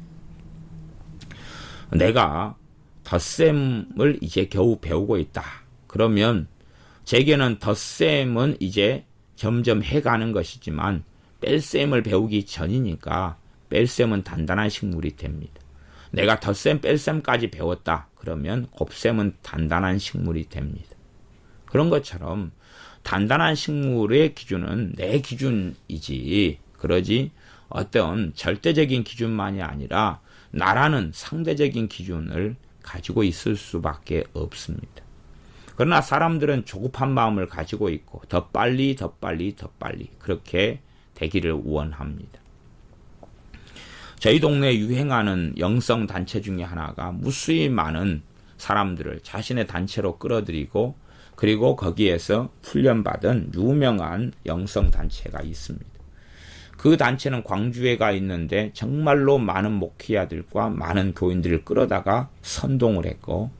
내가 덧셈을 이제 겨우 배우고 있다. 그러면 제게는 덧셈은 이제 점점 해가는 것이지만 뺄셈을 배우기 전이니까 뺄셈은 단단한 식물이 됩니다. 내가 덧셈, 뺄셈까지 배웠다. 그러면 곱셈은 단단한 식물이 됩니다. 그런 것처럼 단단한 식물의 기준은 내 기준이지 그러지 어떤 절대적인 기준만이 아니라 나라는 상대적인 기준을 가지고 있을 수밖에 없습니다. 그러나 사람들은 조급한 마음을 가지고 있고 더 빨리 그렇게 되기를 원합니다. 저희 동네에 유행하는 영성단체 중에 하나가 무수히 많은 사람들을 자신의 단체로 끌어들이고 그리고 거기에서 훈련받은 유명한 영성단체가 있습니다. 그 단체는 광주에가 있는데 정말로 많은 목회자들과 많은 교인들을 끌어다가 선동을 했고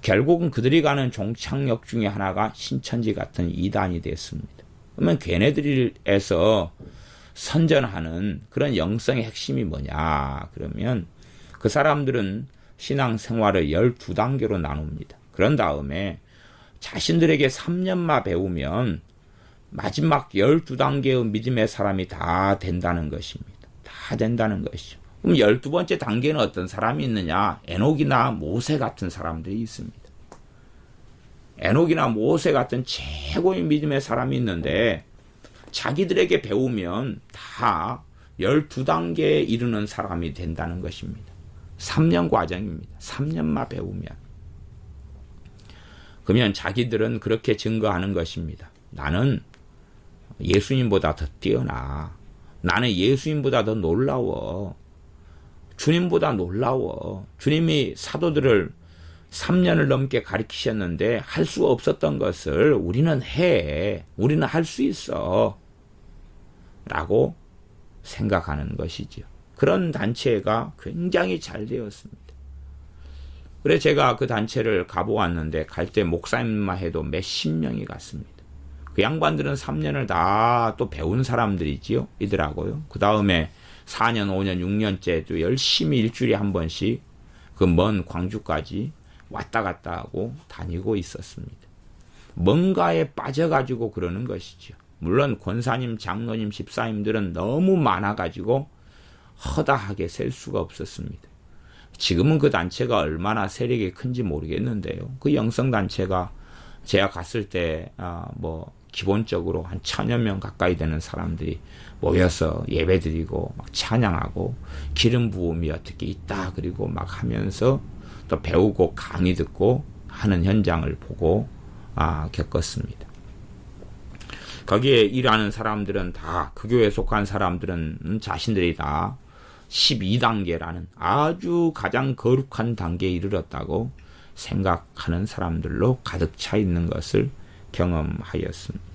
결국은 그들이 가는 종착역 중에 하나가 신천지 같은 이단이 됐습니다. 그러면 걔네들에서 선전하는 그런 영성의 핵심이 뭐냐 그러면 그 사람들은 신앙생활을 12단계로 나눕니다. 그런 다음에 자신들에게 3년만 배우면 마지막 12단계의 믿음의 사람이 다 된다는 것입니다. 다 된다는 것이죠. 그럼 12번째 단계는 어떤 사람이 있느냐? 에녹이나 모세 같은 사람들이 있습니다. 에녹이나 모세 같은 최고의 믿음의 사람이 있는데 자기들에게 배우면 다 12단계에 이르는 사람이 된다는 것입니다. 3년 과정입니다. 3년만 배우면. 그러면 자기들은 그렇게 증거하는 것입니다. 나는 예수님보다 더 뛰어나. 나는 예수님보다 더 놀라워. 주님보다 놀라워. 주님이 사도들을 3년을 넘게 가르치셨는데 할 수 없었던 것을 우리는 해. 우리는 할 수 있어. 라고 생각하는 것이죠. 그런 단체가 굉장히 잘 되었습니다. 그래서 제가 그 단체를 가보았는데 갈 때 목사님만 해도 몇십 명이 갔습니다. 그 양반들은 3년을 다 또 배운 사람들이지요. 이더라고요. 그 다음에 4년, 5년, 6년째도 열심히 일주일에 한 번씩 그 먼 광주까지 왔다 갔다 하고 다니고 있었습니다. 뭔가에 빠져가지고 그러는 것이죠. 물론 권사님, 장로님, 집사님들은 너무 많아가지고 허다하게 셀 수가 없었습니다. 지금은 그 단체가 얼마나 세력이 큰지 모르겠는데요. 그 영성단체가 제가 갔을 때 기본적으로 한 1000여 명 가까이 되는 사람들이 모여서 예배드리고 막 찬양하고 기름 부음이 어떻게 있다 그리고 막 하면서 또 배우고 강의 듣고 하는 현장을 보고 겪었습니다. 거기에 일하는 사람들은 다 그 교회에 속한 사람들은 자신들이 다 12단계라는 아주 가장 거룩한 단계에 이르렀다고 생각하는 사람들로 가득 차 있는 것을 경험하였습니다.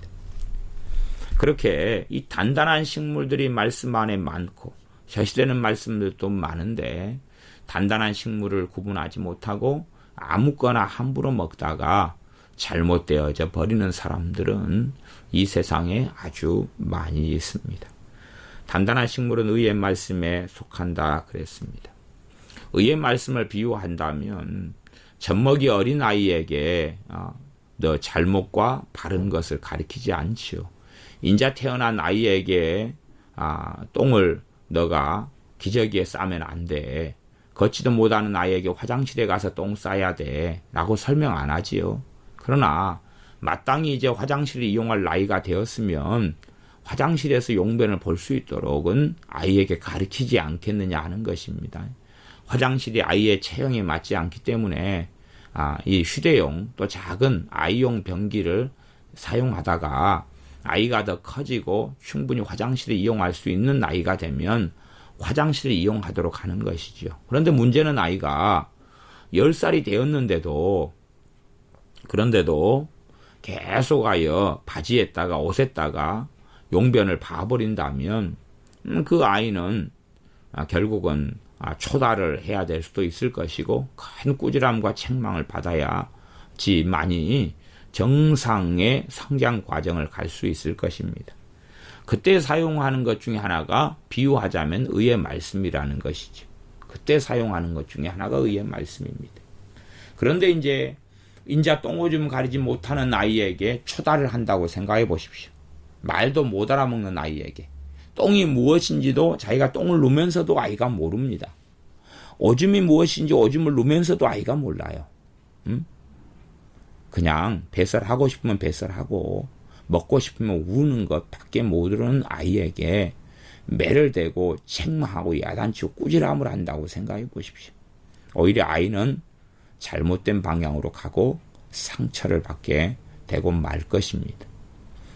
그렇게 이 단단한 식물들이 말씀 안에 많고 셔시되는 말씀들도 많은데 단단한 식물을 구분하지 못하고 아무거나 함부로 먹다가 잘못되어져 버리는 사람들은 이 세상에 아주 많이 있습니다. 단단한 식물은 의의 말씀에 속한다 그랬습니다. 의의 말씀을 비유한다면 젖먹이 어린 아이에게 너 잘못과 바른 것을 가르치지 않지요. 인자 태어난 아이에게 똥을 너가 기저귀에 싸면 안 돼. 걷지도 못하는 아이에게 화장실에 가서 똥 싸야 돼. 라고 설명 안 하지요. 그러나 마땅히 이제 화장실을 이용할 나이가 되었으면 화장실에서 용변을 볼 수 있도록은 아이에게 가르치지 않겠느냐 하는 것입니다. 화장실이 아이의 체형에 맞지 않기 때문에 이 휴대용 또 작은 아이용 변기를 사용하다가 아이가 더 커지고 충분히 화장실을 이용할 수 있는 나이가 되면 화장실을 이용하도록 하는 것이죠. 그런데 문제는 아이가 10살이 되었는데도 그런데도 계속하여 바지에다가 옷에다가 용변을 봐버린다면 그 아이는 결국은 초달을 해야 될 수도 있을 것이고 큰 꾸지람과 책망을 받아야지만이 정상의 성장 과정을 갈 수 있을 것입니다. 그때 사용하는 것 중에 하나가 비유하자면 의의 말씀이라는 것이죠. 그때 사용하는 것 중에 하나가 의의 말씀입니다. 그런데 이제 인자 똥오줌 가리지 못하는 아이에게 초달을 한다고 생각해 보십시오. 말도 못 알아먹는 아이에게 똥이 무엇인지도 자기가 똥을 누면서도 아이가 모릅니다. 오줌이 무엇인지 오줌을 누면서도 아이가 몰라요. 그냥 배설하고 싶으면 배설하고 먹고 싶으면 우는 것 밖에 모르는 아이에게 매를 대고 책망하고 야단치고 꾸지람을 한다고 생각해 보십시오. 오히려 아이는 잘못된 방향으로 가고 상처를 받게 되고 말 것입니다.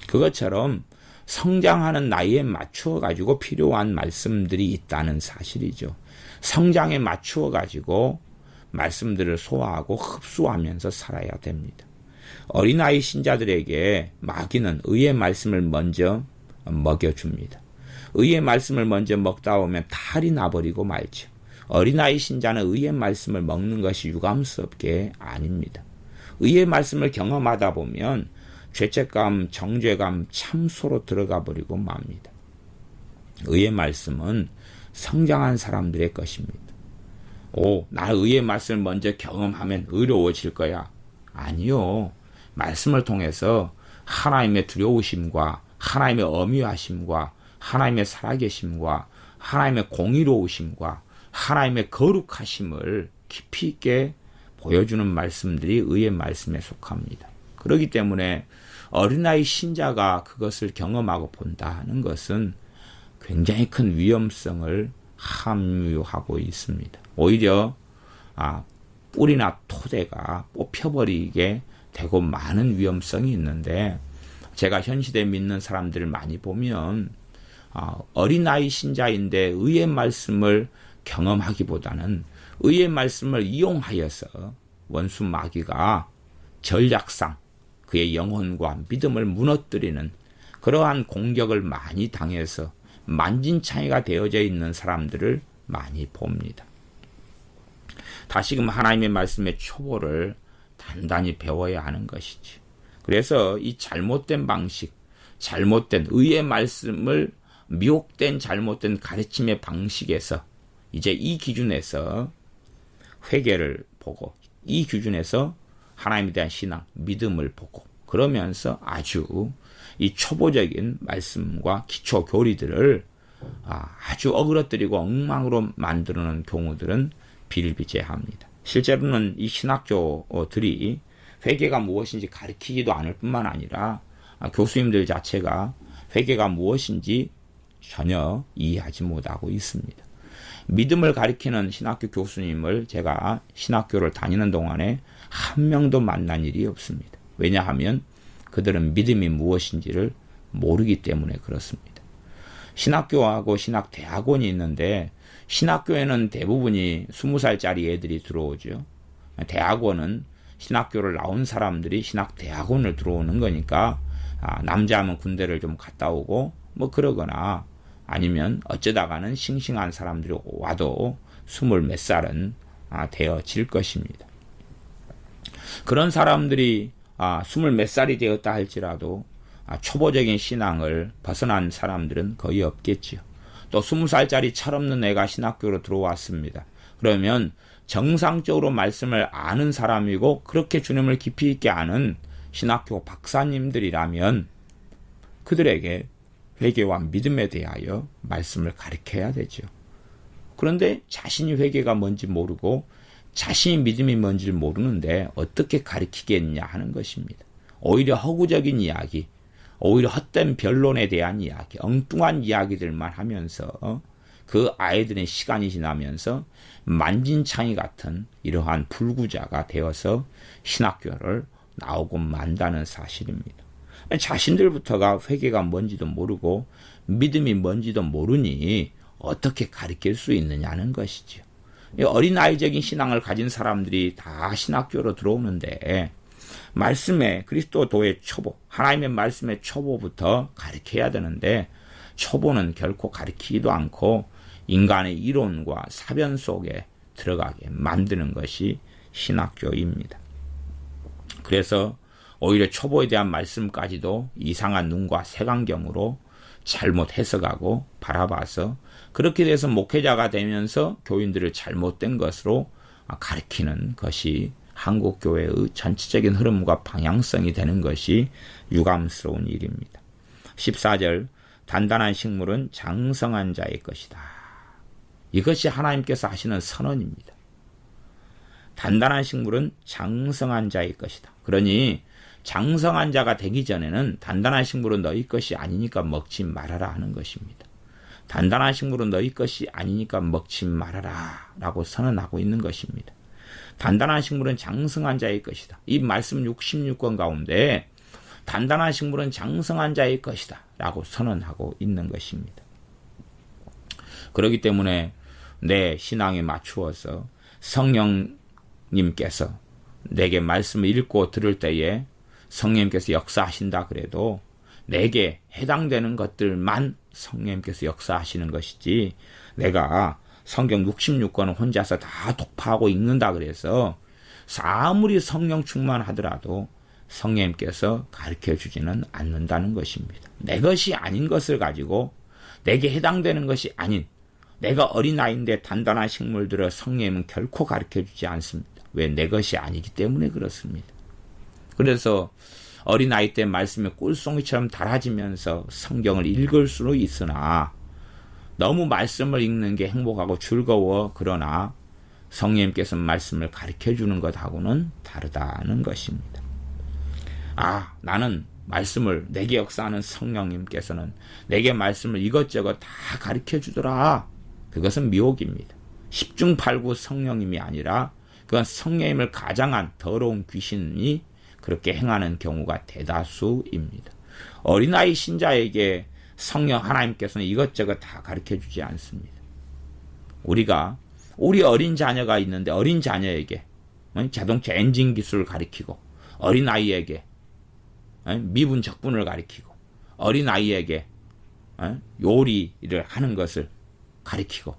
그것처럼 성장하는 나이에 맞추어 가지고 필요한 말씀들이 있다는 사실이죠. 성장에 맞추어 가지고 말씀들을 소화하고 흡수하면서 살아야 됩니다. 어린아이 신자들에게 마귀는 의의 말씀을 먼저 먹여줍니다. 의의 말씀을 먼저 먹다 보면 탈이 나버리고 말죠. 어린아이 신자는 의의 말씀을 먹는 것이 유감스럽게 아닙니다. 의의 말씀을 경험하다 보면 죄책감, 정죄감, 참소로 들어가 버리고 맙니다. 의의 말씀은 성장한 사람들의 것입니다. 나 의의 말씀을 먼저 경험하면 의로워질 거야. 아니요. 말씀을 통해서 하나님의 두려우심과 하나님의 엄위하심과 하나님의 살아계심과 하나님의 공의로우심과 하나님의 거룩하심을 깊이 있게 보여주는 말씀들이 의의 말씀에 속합니다. 그렇기 때문에 어린아이 신자가 그것을 경험하고 본다는 것은 굉장히 큰 위험성을 함유하고 있습니다. 오히려 뿌리나 토대가 뽑혀버리게 되고 많은 위험성이 있는데 제가 현 시대에 믿는 사람들을 많이 보면 어린아이 신자인데 의의 말씀을 경험하기보다는 의의 말씀을 이용하여서 원수 마귀가 전략상 그의 영혼과 믿음을 무너뜨리는 그러한 공격을 많이 당해서 만진창이가 되어져 있는 사람들을 많이 봅니다. 다시금 하나님의 말씀의 초보를 단단히 배워야 하는 것이지. 그래서 이 잘못된 방식, 잘못된 의의 말씀을 미혹된 잘못된 가르침의 방식에서 이제 이 기준에서 회개를 보고 이 기준에서 하나님에 대한 신앙, 믿음을 보고 그러면서 아주 이 초보적인 말씀과 기초 교리들을 아주 어그러뜨리고 엉망으로 만드는 경우들은 비일비재합니다. 실제로는 이 신학교들이 회개가 무엇인지 가르치지도 않을 뿐만 아니라 교수님들 자체가 회개가 무엇인지 전혀 이해하지 못하고 있습니다. 믿음을 가르치는 신학교 교수님을 제가 신학교를 다니는 동안에 한 명도 만난 일이 없습니다. 왜냐하면 그들은 믿음이 무엇인지를 모르기 때문에 그렇습니다. 신학교하고 신학대학원이 있는데 신학교에는 대부분이 20살짜리 애들이 들어오죠. 대학원은 신학교를 나온 사람들이 신학대학원을 들어오는 거니까 남자하면 군대를 좀 갔다 오고 뭐 그러거나 아니면 어쩌다가는 싱싱한 사람들이 와도 20몇 살은 되어질 것입니다. 그런 사람들이 20몇 살이 되었다 할지라도 초보적인 신앙을 벗어난 사람들은 거의 없겠지요. 또 20살짜리 철없는 애가 신학교로 들어왔습니다. 그러면 정상적으로 말씀을 아는 사람이고 그렇게 주님을 깊이 있게 아는 신학교 박사님들이라면 그들에게 회개와 믿음에 대하여 말씀을 가르쳐야 되죠. 그런데 자신이 회개가 뭔지 모르고 자신이 믿음이 뭔지를 모르는데 어떻게 가르치겠냐 하는 것입니다. 오히려 허구적인 이야기, 오히려 헛된 변론에 대한 이야기, 엉뚱한 이야기들만 하면서 그 아이들의 시간이 지나면서 만진창이 같은 이러한 불구자가 되어서 신학교를 나오고 만다는 사실입니다. 자신들부터가 회개가 뭔지도 모르고 믿음이 뭔지도 모르니 어떻게 가르칠 수 있느냐는 것이죠. 어린아이적인 신앙을 가진 사람들이 다 신학교로 들어오는데 말씀의 그리스도도의 초보, 하나님의 말씀의 초보부터 가르쳐야 되는데 초보는 결코 가르치지도 않고 인간의 이론과 사변 속에 들어가게 만드는 것이 신학교입니다. 그래서 오히려 초보에 대한 말씀까지도 이상한 눈과 색안경으로 잘못 해석하고 바라봐서 그렇게 돼서 목회자가 되면서 교인들을 잘못된 것으로 가르치는 것이 한국교회의 전체적인 흐름과 방향성이 되는 것이 유감스러운 일입니다. 14절 단단한 식물은 장성한 자의 것이다. 이것이 하나님께서 하시는 선언입니다. 단단한 식물은 장성한 자의 것이다. 그러니 장성한 자가 되기 전에는 단단한 식물은 너희 것이 아니니까 먹지 말아라 하는 것입니다. 단단한 식물은 너희 것이 아니니까 먹지 말아라 라고 선언하고 있는 것입니다. 단단한 식물은 장성한 자의 것이다. 이 말씀 66권 가운데 단단한 식물은 장성한 자의 것이다 라고 선언하고 있는 것입니다. 그렇기 때문에 내 신앙에 맞추어서 성령님께서 내게 말씀을 읽고 들을 때에 성령님께서 역사하신다 그래도 내게 해당되는 것들만 성령님께서 역사하시는 것이지 내가 성경 66권을 혼자서 다 독파하고 읽는다 그래서 아무리 성령 충만하더라도 성령님께서 가르쳐 주지는 않는다는 것입니다. 내 것이 아닌 것을 가지고 내게 해당되는 것이 아닌 내가 어린아이인데 단단한 식물들을 성령님은 결코 가르쳐 주지 않습니다. 왜? 내 것이 아니기 때문에 그렇습니다. 그래서 어린아이 때 말씀이 꿀송이처럼 달아지면서 성경을 읽을 수는 있으나 너무 말씀을 읽는 게 행복하고 즐거워 그러나 성령님께서 말씀을 가르쳐주는 것하고는 다르다는 것입니다. 나는 말씀을 내게 역사하는 성령님께서는 내게 말씀을 이것저것 다 가르쳐주더라. 그것은 미혹입니다. 10중 8구 성령님이 아니라 그건 성령님을 가장한 더러운 귀신이 그렇게 행하는 경우가 대다수입니다. 어린아이 신자에게 성령 하나님께서는 이것저것 다 가르쳐주지 않습니다. 우리 어린 자녀가 있는데 어린 자녀에게 자동차 엔진 기술을 가르치고 어린아이에게 미분 적분을 가르치고 어린아이에게 요리를 하는 것을 가르치고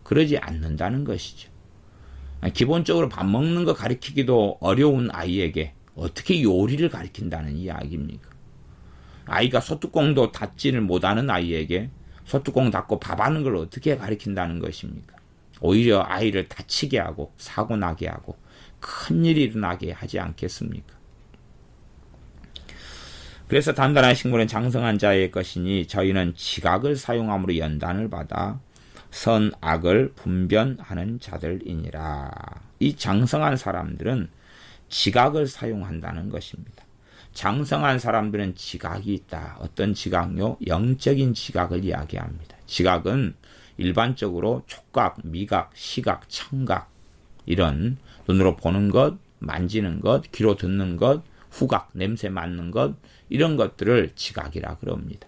그러지 않는다는 것이죠. 기본적으로 밥 먹는 거 가르치기도 어려운 아이에게 어떻게 요리를 가르친다는 이야기입니까? 아이가 소뚜껑도 닫지를 못하는 아이에게 소뚜껑 닫고 밥하는 걸 어떻게 가르친다는 것입니까? 오히려 아이를 다치게 하고 사고 나게 하고 큰일이 일어나게 하지 않겠습니까? 그래서 단단한 식물은 장성한 자의 것이니 저희는 지각을 사용함으로 연단을 받아 선악을 분별하는 자들이니라. 이 장성한 사람들은 지각을 사용한다는 것입니다. 장성한 사람들은 지각이 있다. 어떤 지각요? 영적인 지각을 이야기합니다. 지각은 일반적으로 촉각, 미각, 시각, 청각 이런 눈으로 보는 것, 만지는 것, 귀로 듣는 것, 후각, 냄새 맡는 것 이런 것들을 지각이라 그럽니다.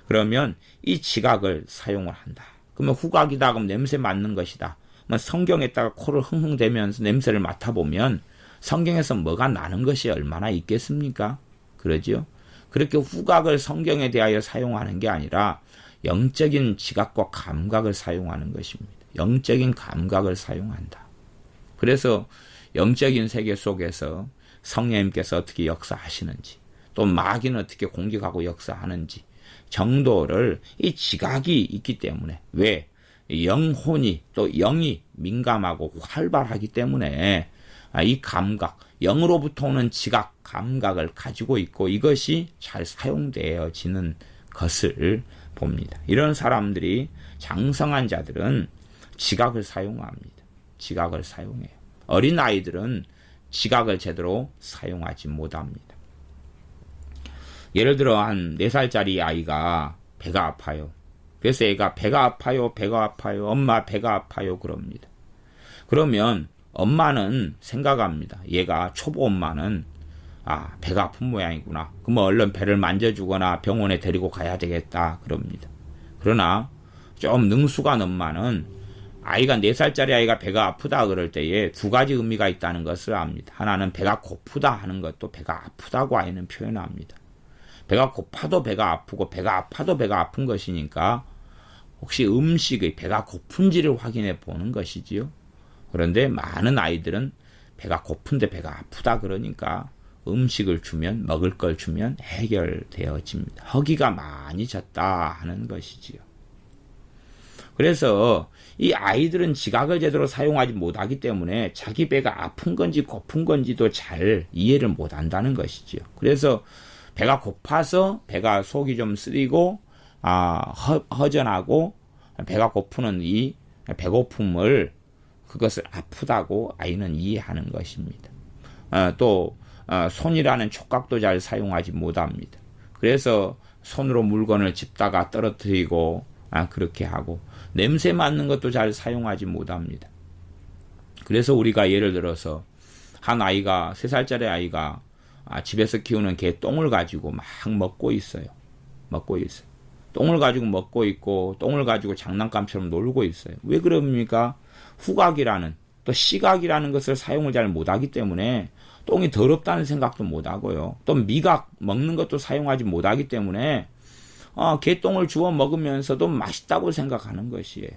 그러면 이 지각을 사용을 한다. 그러면 후각이다. 그럼 냄새 맡는 것이다. 성경에다가 코를 흥흥 대면서 냄새를 맡아보면 성경에서 뭐가 나는 것이 얼마나 있겠습니까? 그러죠? 그렇게 후각을 성경에 대하여 사용하는 게 아니라 영적인 지각과 감각을 사용하는 것입니다. 영적인 감각을 사용한다. 그래서 영적인 세계 속에서 성령님께서 어떻게 역사하시는지 또 마귀는 어떻게 공격하고 역사하는지 정도를 이 지각이 있기 때문에 왜? 영혼이 또 영이 민감하고 활발하기 때문에 이 감각, 영으로부터 오는 지각, 감각을 가지고 있고 이것이 잘 사용되어지는 것을 봅니다. 이런 사람들이 장성한 자들은 지각을 사용합니다. 지각을 사용해요. 어린 아이들은 지각을 제대로 사용하지 못합니다. 예를 들어 한 4살짜리 아이가 배가 아파요. 그래서 애가 배가 아파요, 배가 아파요, 엄마 배가 아파요 그럽니다. 그러면 엄마는 생각합니다. 얘가 초보 엄마는 배가 아픈 모양이구나. 그러면 얼른 배를 만져주거나 병원에 데리고 가야 되겠다 그럽니다. 그러나 좀 능숙한 엄마는 아이가 4살짜리 아이가 배가 아프다 그럴 때에 두 가지 의미가 있다는 것을 압니다. 하나는 배가 고프다 하는 것도 배가 아프다고 아이는 표현합니다. 배가 고파도 배가 아프고 배가 아파도 배가 아픈 것이니까 혹시 음식의 배가 고픈지를 확인해 보는 것이지요. 그런데 많은 아이들은 배가 고픈데 배가 아프다 그러니까 음식을 주면 먹을 걸 주면 해결되어집니다. 허기가 많이 졌다 하는 것이지요. 그래서 이 아이들은 지각을 제대로 사용하지 못하기 때문에 자기 배가 아픈 건지 고픈 건지도 잘 이해를 못한다는 것이지요. 그래서 배가 고파서 배가 속이 좀 쓰리고 허전하고 배가 고프는 이 배고픔을 그것을 아프다고 아이는 이해하는 것입니다. 또 손이라는 촉각도 잘 사용하지 못합니다. 그래서 손으로 물건을 짚다가 떨어뜨리고 그렇게 하고 냄새 맡는 것도 잘 사용하지 못합니다. 그래서 우리가 예를 들어서 한 아이가 3살짜리 아이가 집에서 키우는 개 똥을 가지고 막 먹고 있어요. 똥을 가지고 먹고 있고 똥을 가지고 장난감처럼 놀고 있어요. 왜 그럽니까? 후각이라는 또 시각이라는 것을 사용을 잘 못하기 때문에 똥이 더럽다는 생각도 못하고요. 또 미각 먹는 것도 사용하지 못하기 때문에 개똥을 주워 먹으면서도 맛있다고 생각하는 것이에요.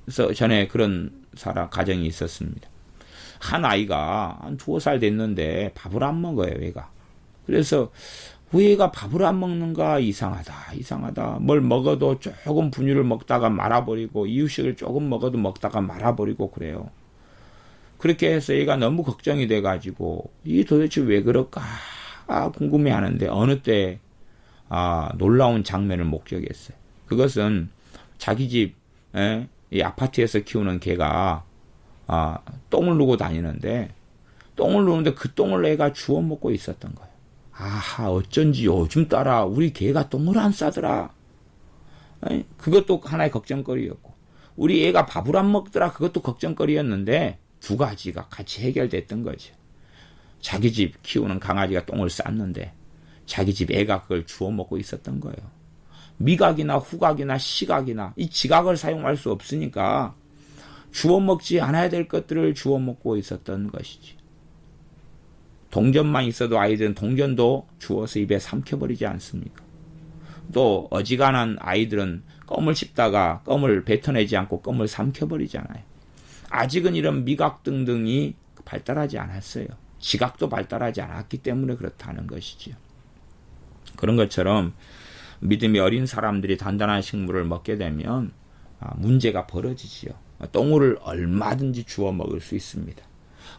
그래서 전에 그런 가정이 있었습니다. 한 아이가 한 2살 됐는데 밥을 안 먹어요, 얘가. 그래서 왜 얘가 밥을 안 먹는가 이상하다. 뭘 먹어도 조금 분유를 먹다가 말아버리고 이유식을 조금 먹어도 먹다가 말아버리고 그래요. 그렇게 해서 얘가 너무 걱정이 돼가지고 이게 도대체 왜 그럴까 궁금해하는데 어느 때 놀라운 장면을 목격했어요. 그것은 자기 집 이 아파트에서 키우는 개가 똥을 누고 다니는데 그 똥을 애가 주워 먹고 있었던 거예요. 어쩐지 요즘 따라 우리 개가 똥을 안 싸더라. 그것도 하나의 걱정거리였고 우리 애가 밥을 안 먹더라. 그것도 걱정거리였는데 두 가지가 같이 해결됐던 거죠. 자기 집 키우는 강아지가 똥을 쌌는데 자기 집 애가 그걸 주워 먹고 있었던 거예요. 미각이나 후각이나 시각이나 이 지각을 사용할 수 없으니까 주워 먹지 않아야 될 것들을 주워 먹고 있었던 것이지. 동전만 있어도 아이들은 동전도 주워서 입에 삼켜버리지 않습니까? 또 어지간한 아이들은 껌을 씹다가 껌을 뱉어내지 않고 껌을 삼켜버리잖아요. 아직은 이런 미각 등등이 발달하지 않았어요. 지각도 발달하지 않았기 때문에 그렇다는 것이지요. 그런 것처럼 믿음이 어린 사람들이 단단한 식물을 먹게 되면 문제가 벌어지지요. 똥을 얼마든지 주워 먹을 수 있습니다.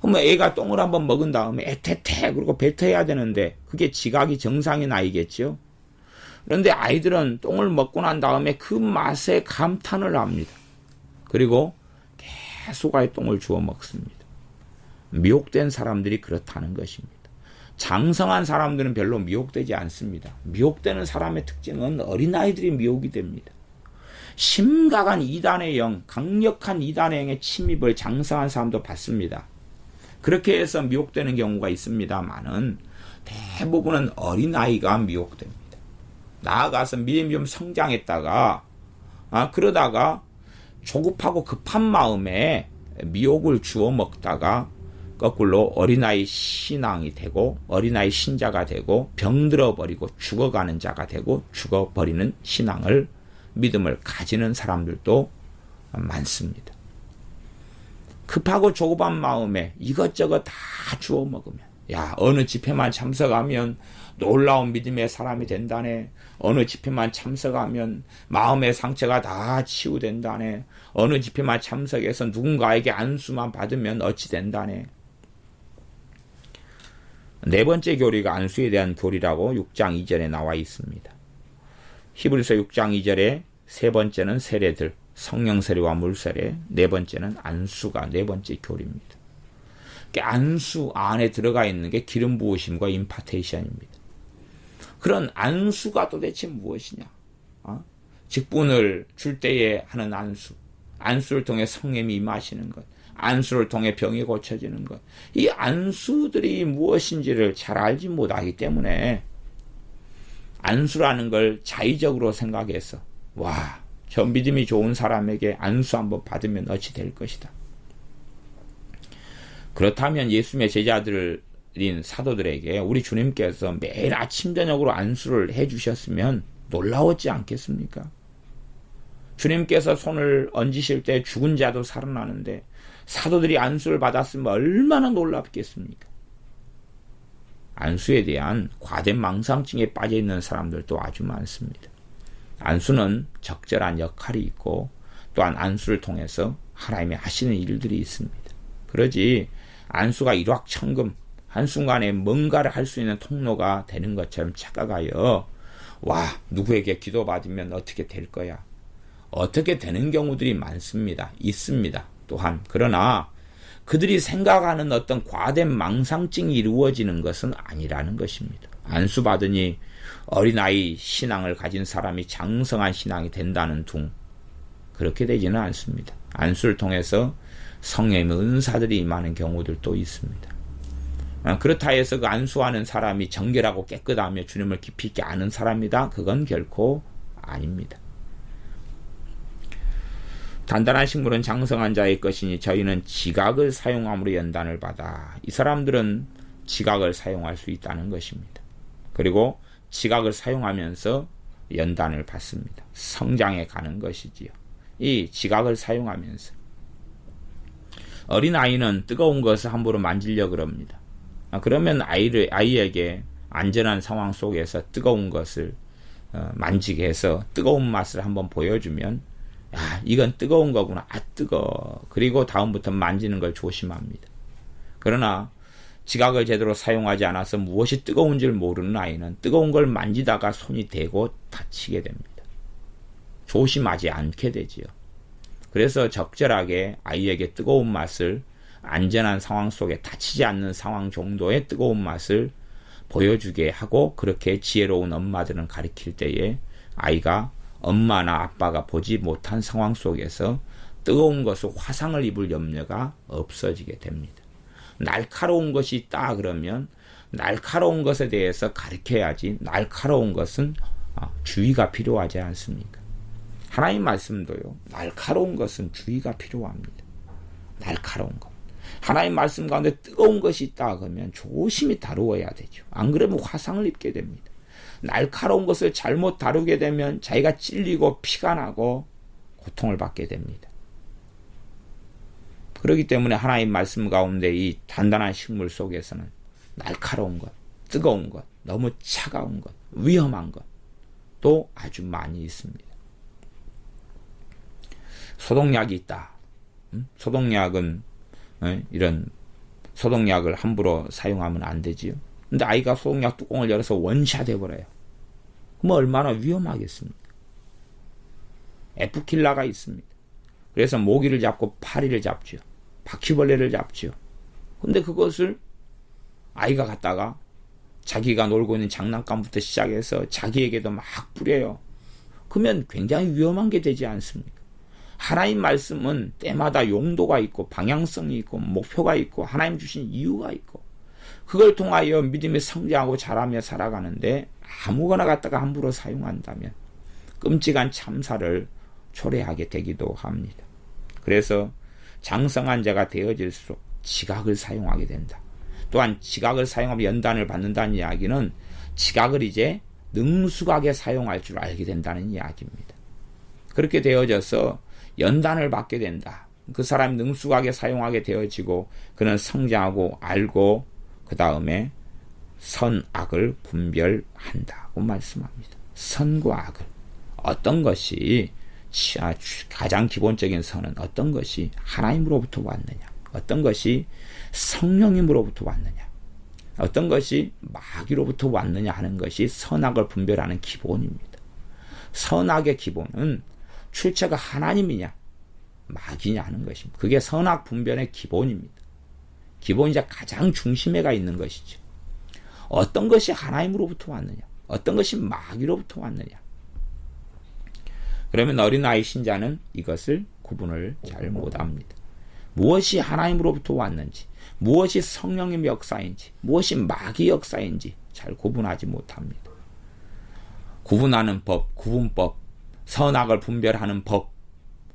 그러면 애가 똥을 한번 먹은 다음에 애태태 그러고 뱉어야 되는데 그게 지각이 정상인 아이겠죠. 그런데 아이들은 똥을 먹고 난 다음에 그 맛에 감탄을 합니다. 그리고 계속 아예 똥을 주워 먹습니다. 미혹된 사람들이 그렇다는 것입니다. 장성한 사람들은 별로 미혹되지 않습니다. 미혹되는 사람의 특징은 어린아이들이 미혹이 됩니다. 심각한 이단의 영, 강력한 이단의 영의 침입을 장성한 사람도 받습니다. 그렇게 해서 미혹되는 경우가 있습니다만은 대부분은 어린아이가 미혹됩니다. 나아가서 믿음이 좀 성장했다가 그러다가 조급하고 급한 마음에 미혹을 주워 먹다가 거꾸로 어린아이 신앙이 되고 어린아이 신자가 되고 병들어 버리고 죽어가는 자가 되고 죽어버리는 신앙을 믿음을 가지는 사람들도 많습니다. 급하고 조급한 마음에 이것저것 다 주워 먹으면 어느 집회만 참석하면 놀라운 믿음의 사람이 된다네. 어느 집회만 참석하면 마음의 상처가 다 치유된다네. 어느 집회만 참석해서 누군가에게 안수만 받으면 어찌 된다네. 네 번째 교리가 안수에 대한 교리라고 6장 2절에 나와 있습니다. 히브리서 6장 2절에 세 번째는 세례들, 성령 세례와 물 세례, 네 번째는 안수가 네 번째 교리입니다. 안수 안에 들어가 있는 게 기름 부으심과 임파테이션입니다. 그런 안수가 도대체 무엇이냐? 직분을 줄 때에 하는 안수, 안수를 통해 성령이 임하시는 것, 안수를 통해 병이 고쳐지는 것, 이 안수들이 무엇인지를 잘 알지 못하기 때문에 안수라는 걸 자의적으로 생각해서 저 믿음이 좋은 사람에게 안수 한번 받으면 어찌 될 것이다. 그렇다면 예수님의 제자들인 사도들에게 우리 주님께서 매일 아침 저녁으로 안수를 해주셨으면 놀라웠지 않겠습니까? 주님께서 손을 얹으실 때 죽은 자도 살아나는데 사도들이 안수를 받았으면 얼마나 놀랍겠습니까? 안수에 대한 과된 망상증에 빠져있는 사람들도 아주 많습니다. 안수는 적절한 역할이 있고 또한 안수를 통해서 하나님이 하시는 일들이 있습니다. 그러지 안수가 일확천금 한순간에 뭔가를 할 수 있는 통로가 되는 것처럼 착각하여 누구에게 기도받으면 어떻게 될 거야. 어떻게 되는 경우들이 많습니다. 있습니다. 또한 그러나 그들이 생각하는 어떤 과된 망상증이 이루어지는 것은 아니라는 것입니다. 안수 받으니 어린아이 신앙을 가진 사람이 장성한 신앙이 된다는 둥 그렇게 되지는 않습니다. 안수를 통해서 성령의 은사들이 임하는 경우들도 있습니다. 그렇다 해서 그 안수하는 사람이 정결하고 깨끗하며 주님을 깊이 있게 아는 사람이다? 그건 결코 아닙니다. 단단한 식물은 장성한 자의 것이니 저희는 지각을 사용함으로 연단을 받아. 이 사람들은 지각을 사용할 수 있다는 것입니다. 그리고 지각을 사용하면서 연단을 받습니다. 성장해 가는 것이지요. 이 지각을 사용하면서 어린아이는 뜨거운 것을 함부로 만지려고 합니다. 그러면 아이에게 안전한 상황 속에서 뜨거운 것을 만지게 해서 뜨거운 맛을 한번 보여주면 이건 뜨거운 거구나. 뜨거워. 그리고 다음부터 만지는 걸 조심합니다. 그러나 지각을 제대로 사용하지 않아서 무엇이 뜨거운 줄 모르는 아이는 뜨거운 걸 만지다가 손이 대고 다치게 됩니다. 조심하지 않게 되지요. 그래서 적절하게 아이에게 뜨거운 맛을 안전한 상황 속에 다치지 않는 상황 정도의 뜨거운 맛을 보여주게 하고 그렇게 지혜로운 엄마들은 가르칠 때에 아이가 엄마나 아빠가 보지 못한 상황 속에서 뜨거운 것을 화상을 입을 염려가 없어지게 됩니다. 날카로운 것이 있다 그러면 날카로운 것에 대해서 가르쳐야지 날카로운 것은 주의가 필요하지 않습니까? 하나님 말씀도요. 날카로운 것은 주의가 필요합니다. 날카로운 것. 하나님 말씀 가운데 뜨거운 것이 있다 그러면 조심히 다루어야 되죠. 안 그러면 화상을 입게 됩니다. 날카로운 것을 잘못 다루게 되면 자기가 찔리고 피가 나고 고통을 받게 됩니다. 그렇기 때문에 하나님 말씀 가운데 이 단단한 식물 속에서는 날카로운 것, 뜨거운 것, 너무 차가운 것, 위험한 것도 아주 많이 있습니다. 소독약이 있다. 소독약은 이런 소독약을 함부로 사용하면 안 되지요. 근데 아이가 소독약 뚜껑을 열어서 원샷 해버려요. 그럼 얼마나 위험하겠습니까? 에프킬라가 있습니다. 그래서 모기를 잡고 파리를 잡죠. 바퀴벌레를 잡죠. 근데 그것을 아이가 갖다가 자기가 놀고 있는 장난감부터 시작해서 자기에게도 막 뿌려요. 그러면 굉장히 위험한 게 되지 않습니까? 하나님 말씀은 때마다 용도가 있고 방향성이 있고 목표가 있고 하나님 주신 이유가 있고 그걸 통하여 믿음이 성장하고 자라며 살아가는데 아무거나 갖다가 함부로 사용한다면 끔찍한 참사를 초래하게 되기도 합니다. 그래서 장성한 자가 되어질수록 지각을 사용하게 된다. 또한 지각을 사용하면 연단을 받는다는 이야기는 지각을 이제 능숙하게 사용할 줄 알게 된다는 이야기입니다. 그렇게 되어져서 연단을 받게 된다. 그 사람이 능숙하게 사용하게 되어지고 그는 성장하고 알고 그 다음에 선악을 분별한다고 말씀합니다. 선과 악을. 어떤 것이 가장 기본적인 선은 어떤 것이 하나님으로부터 왔느냐, 어떤 것이 성령님으로부터 왔느냐, 어떤 것이 마귀로부터 왔느냐 하는 것이 선악을 분별하는 기본입니다. 선악의 기본은 출처가 하나님이냐 마귀냐 하는 것입니다. 그게 선악 분별의 기본입니다. 기본이자 가장 중심에 가 있는 것이죠. 어떤 것이 하나님으로부터 왔느냐, 어떤 것이 마귀로부터 왔느냐. 그러면 어린아이 신자는 이것을 구분을 잘 못합니다. 무엇이 하나님으로부터 왔는지, 무엇이 성령님의 역사인지, 무엇이 마귀 역사인지 잘 구분하지 못합니다. 구분하는 법, 구분법, 선악을 분별하는 법,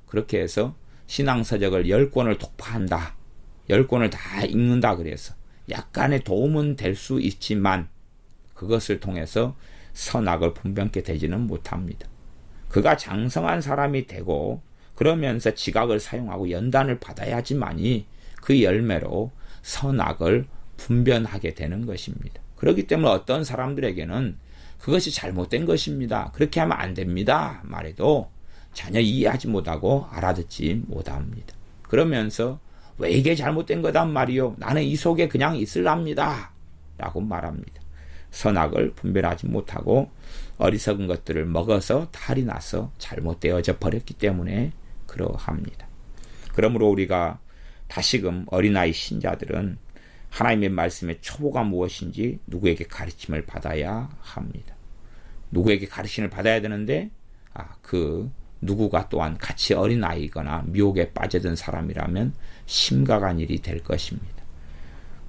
그렇게 해서 신앙서적을 10권을 독파한다, 10권을 다 읽는다 그래서 약간의 도움은 될 수 있지만 그것을 통해서 선악을 분별하게 되지는 못합니다. 그가 장성한 사람이 되고 그러면서 지각을 사용하고 연단을 받아야지만이 그 열매로 선악을 분별하게 되는 것입니다. 그렇기 때문에 어떤 사람들에게는 그것이 잘못된 것입니다, 그렇게 하면 안 됩니다 말해도 전혀 이해하지 못하고 알아듣지 못합니다. 그러면서 왜 이게 잘못된 거단 말이요, 나는 이 속에 그냥 있을랍니다 라고 말합니다. 선악을 분별하지 못하고 어리석은 것들을 먹어서 탈이 나서 잘못되어져 버렸기 때문에 그러합니다. 그러므로 우리가 다시금 어린아이 신자들은 하나님의 말씀의 초보가 무엇인지 누구에게 가르침을 받아야 합니다. 누구에게 가르침을 받아야 되는데 그 누구가 또한 같이 어린아이거나 미혹에 빠져든 사람이라면 심각한 일이 될 것입니다.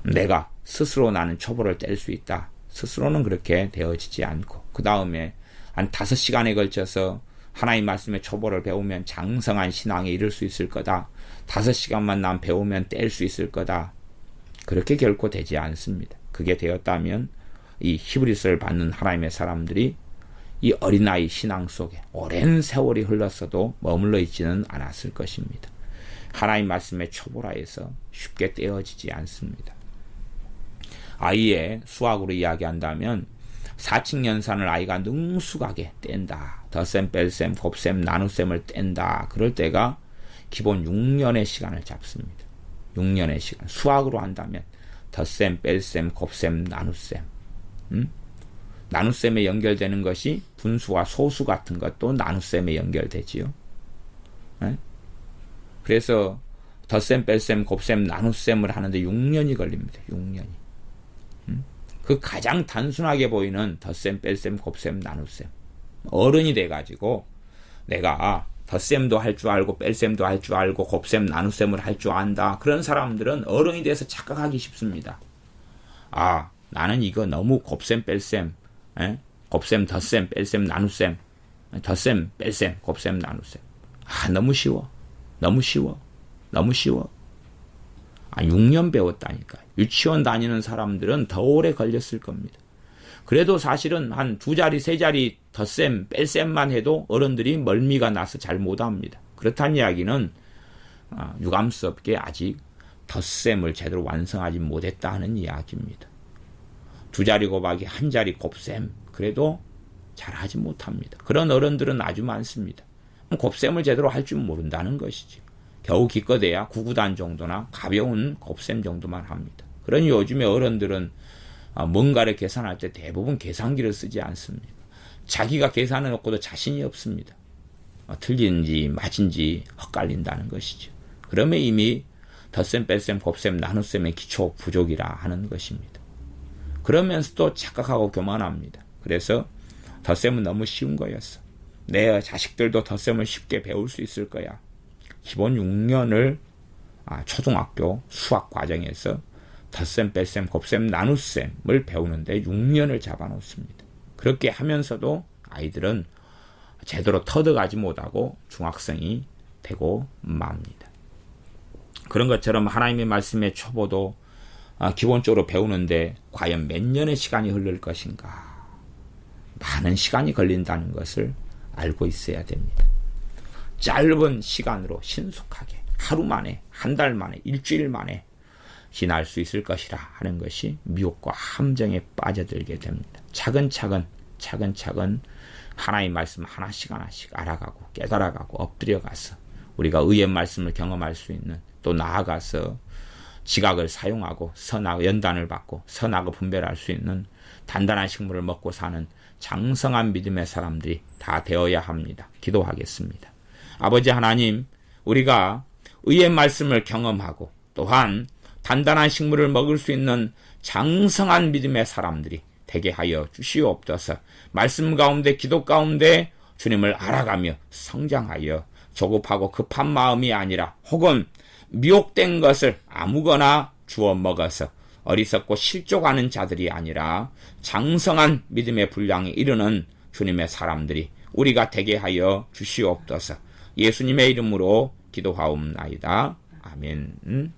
내가 스스로 나는 초보를 뗄 수 있다. 스스로는 그렇게 되어지지 않고 그 다음에 한 5시간에 걸쳐서 하나님 말씀의 초보를 배우면 장성한 신앙에 이를 수 있을 거다. 5시간만 난 배우면 뗄 수 있을 거다. 그렇게 결코 되지 않습니다. 그게 되었다면 이 히브리서를 받는 하나님의 사람들이 이 어린아이 신앙 속에 오랜 세월이 흘렀어도 머물러 있지는 않았을 것입니다. 하나님 말씀의 초보라 해서 쉽게 떼어지지 않습니다. 아이의 수학으로 이야기한다면 사칙연산을 아이가 능숙하게 뗀다. 덧셈, 뺄셈, 곱셈, 나눗셈을 뗀다. 그럴 때가 기본 6년의 시간을 잡습니다. 6년의 시간. 수학으로 한다면 덧셈, 뺄셈, 곱셈, 나눗셈. 나눗셈에 연결되는 것이 분수와 소수 같은 것도 나눗셈에 연결되지요. 그래서 덧셈, 뺄셈, 곱셈, 나눗셈을 하는데 6년이 걸립니다. 6년이. 그 가장 단순하게 보이는 덧셈, 뺄셈, 곱셈, 나눗셈. 어른이 돼가지고 내가 덧셈도 할 줄 알고 뺄셈도 할 줄 알고 곱셈, 나눗셈을 할 줄 안다. 그런 사람들은 어른이 돼서 착각하기 쉽습니다. 나는 이거 너무 곱셈, 뺄셈, 곱셈, 덧셈, 뺄셈, 나눗셈, 덧셈, 뺄셈, 곱셈, 나눗셈. 너무 쉬워. 너무 쉬워. 너무 쉬워. 6년 배웠다니까. 유치원 다니는 사람들은 더 오래 걸렸을 겁니다. 그래도 사실은 한 2자리, 3자리 덧셈, 뺄셈만 해도 어른들이 멀미가 나서 잘 못합니다. 그렇다는 이야기는 유감스럽게 아직 덧셈을 제대로 완성하지 못했다 하는 이야기입니다. 2자리 곱하기 1자리 곱셈, 그래도 잘하지 못합니다. 그런 어른들은 아주 많습니다. 곱셈을 제대로 할 줄 모른다는 것이지. 겨우 기껏해야 9구단 정도나 가벼운 곱셈 정도만 합니다. 그러니 요즘에 어른들은 뭔가를 계산할 때 대부분 계산기를 쓰지 않습니다. 자기가 계산해 놓고도 자신이 없습니다. 틀린지 맞은지 헛갈린다는 것이죠. 그러면 이미 덧셈, 뺄셈, 곱셈, 나눗셈의 기초 부족이라 하는 것입니다. 그러면서도 착각하고 교만합니다. 그래서 덧셈은 너무 쉬운 거였어. 내 자식들도 덧셈을 쉽게 배울 수 있을 거야. 기본 6년을 초등학교 수학 과정에서 덧셈, 뺄셈, 곱셈, 나눗셈을 배우는데 6년을 잡아놓습니다. 그렇게 하면서도 아이들은 제대로 터득하지 못하고 중학생이 되고 맙니다. 그런 것처럼 하나님의 말씀의 초보도 기본적으로 배우는데 과연 몇 년의 시간이 흐를 것인가? 많은 시간이 걸린다는 것을 알고 있어야 됩니다. 짧은 시간으로 신속하게 하루 만에, 한 달 만에, 일주일 만에 지날 수 있을 것이라 하는 것이 미혹과 함정에 빠져들게 됩니다. 차근차근 하나의 말씀 하나씩 알아가고 깨달아가고 엎드려가서 우리가 의의 말씀을 경험할 수 있는, 또 나아가서 지각을 사용하고 연단을 받고 선악을 분별할 수 있는 단단한 식물을 먹고 사는 장성한 믿음의 사람들이 다 되어야 합니다. 기도하겠습니다. 아버지 하나님, 우리가 의의 말씀을 경험하고 또한 단단한 식물을 먹을 수 있는 장성한 믿음의 사람들이 되게 하여 주시옵소서. 말씀 가운데, 기도 가운데 주님을 알아가며 성장하여 조급하고 급한 마음이 아니라 혹은 미혹된 것을 아무거나 주워 먹어서 어리석고 실족하는 자들이 아니라 장성한 믿음의 분량에 이르는 주님의 사람들이 우리가 되게 하여 주시옵소서. 예수님의 이름으로 기도하옵나이다. 아멘.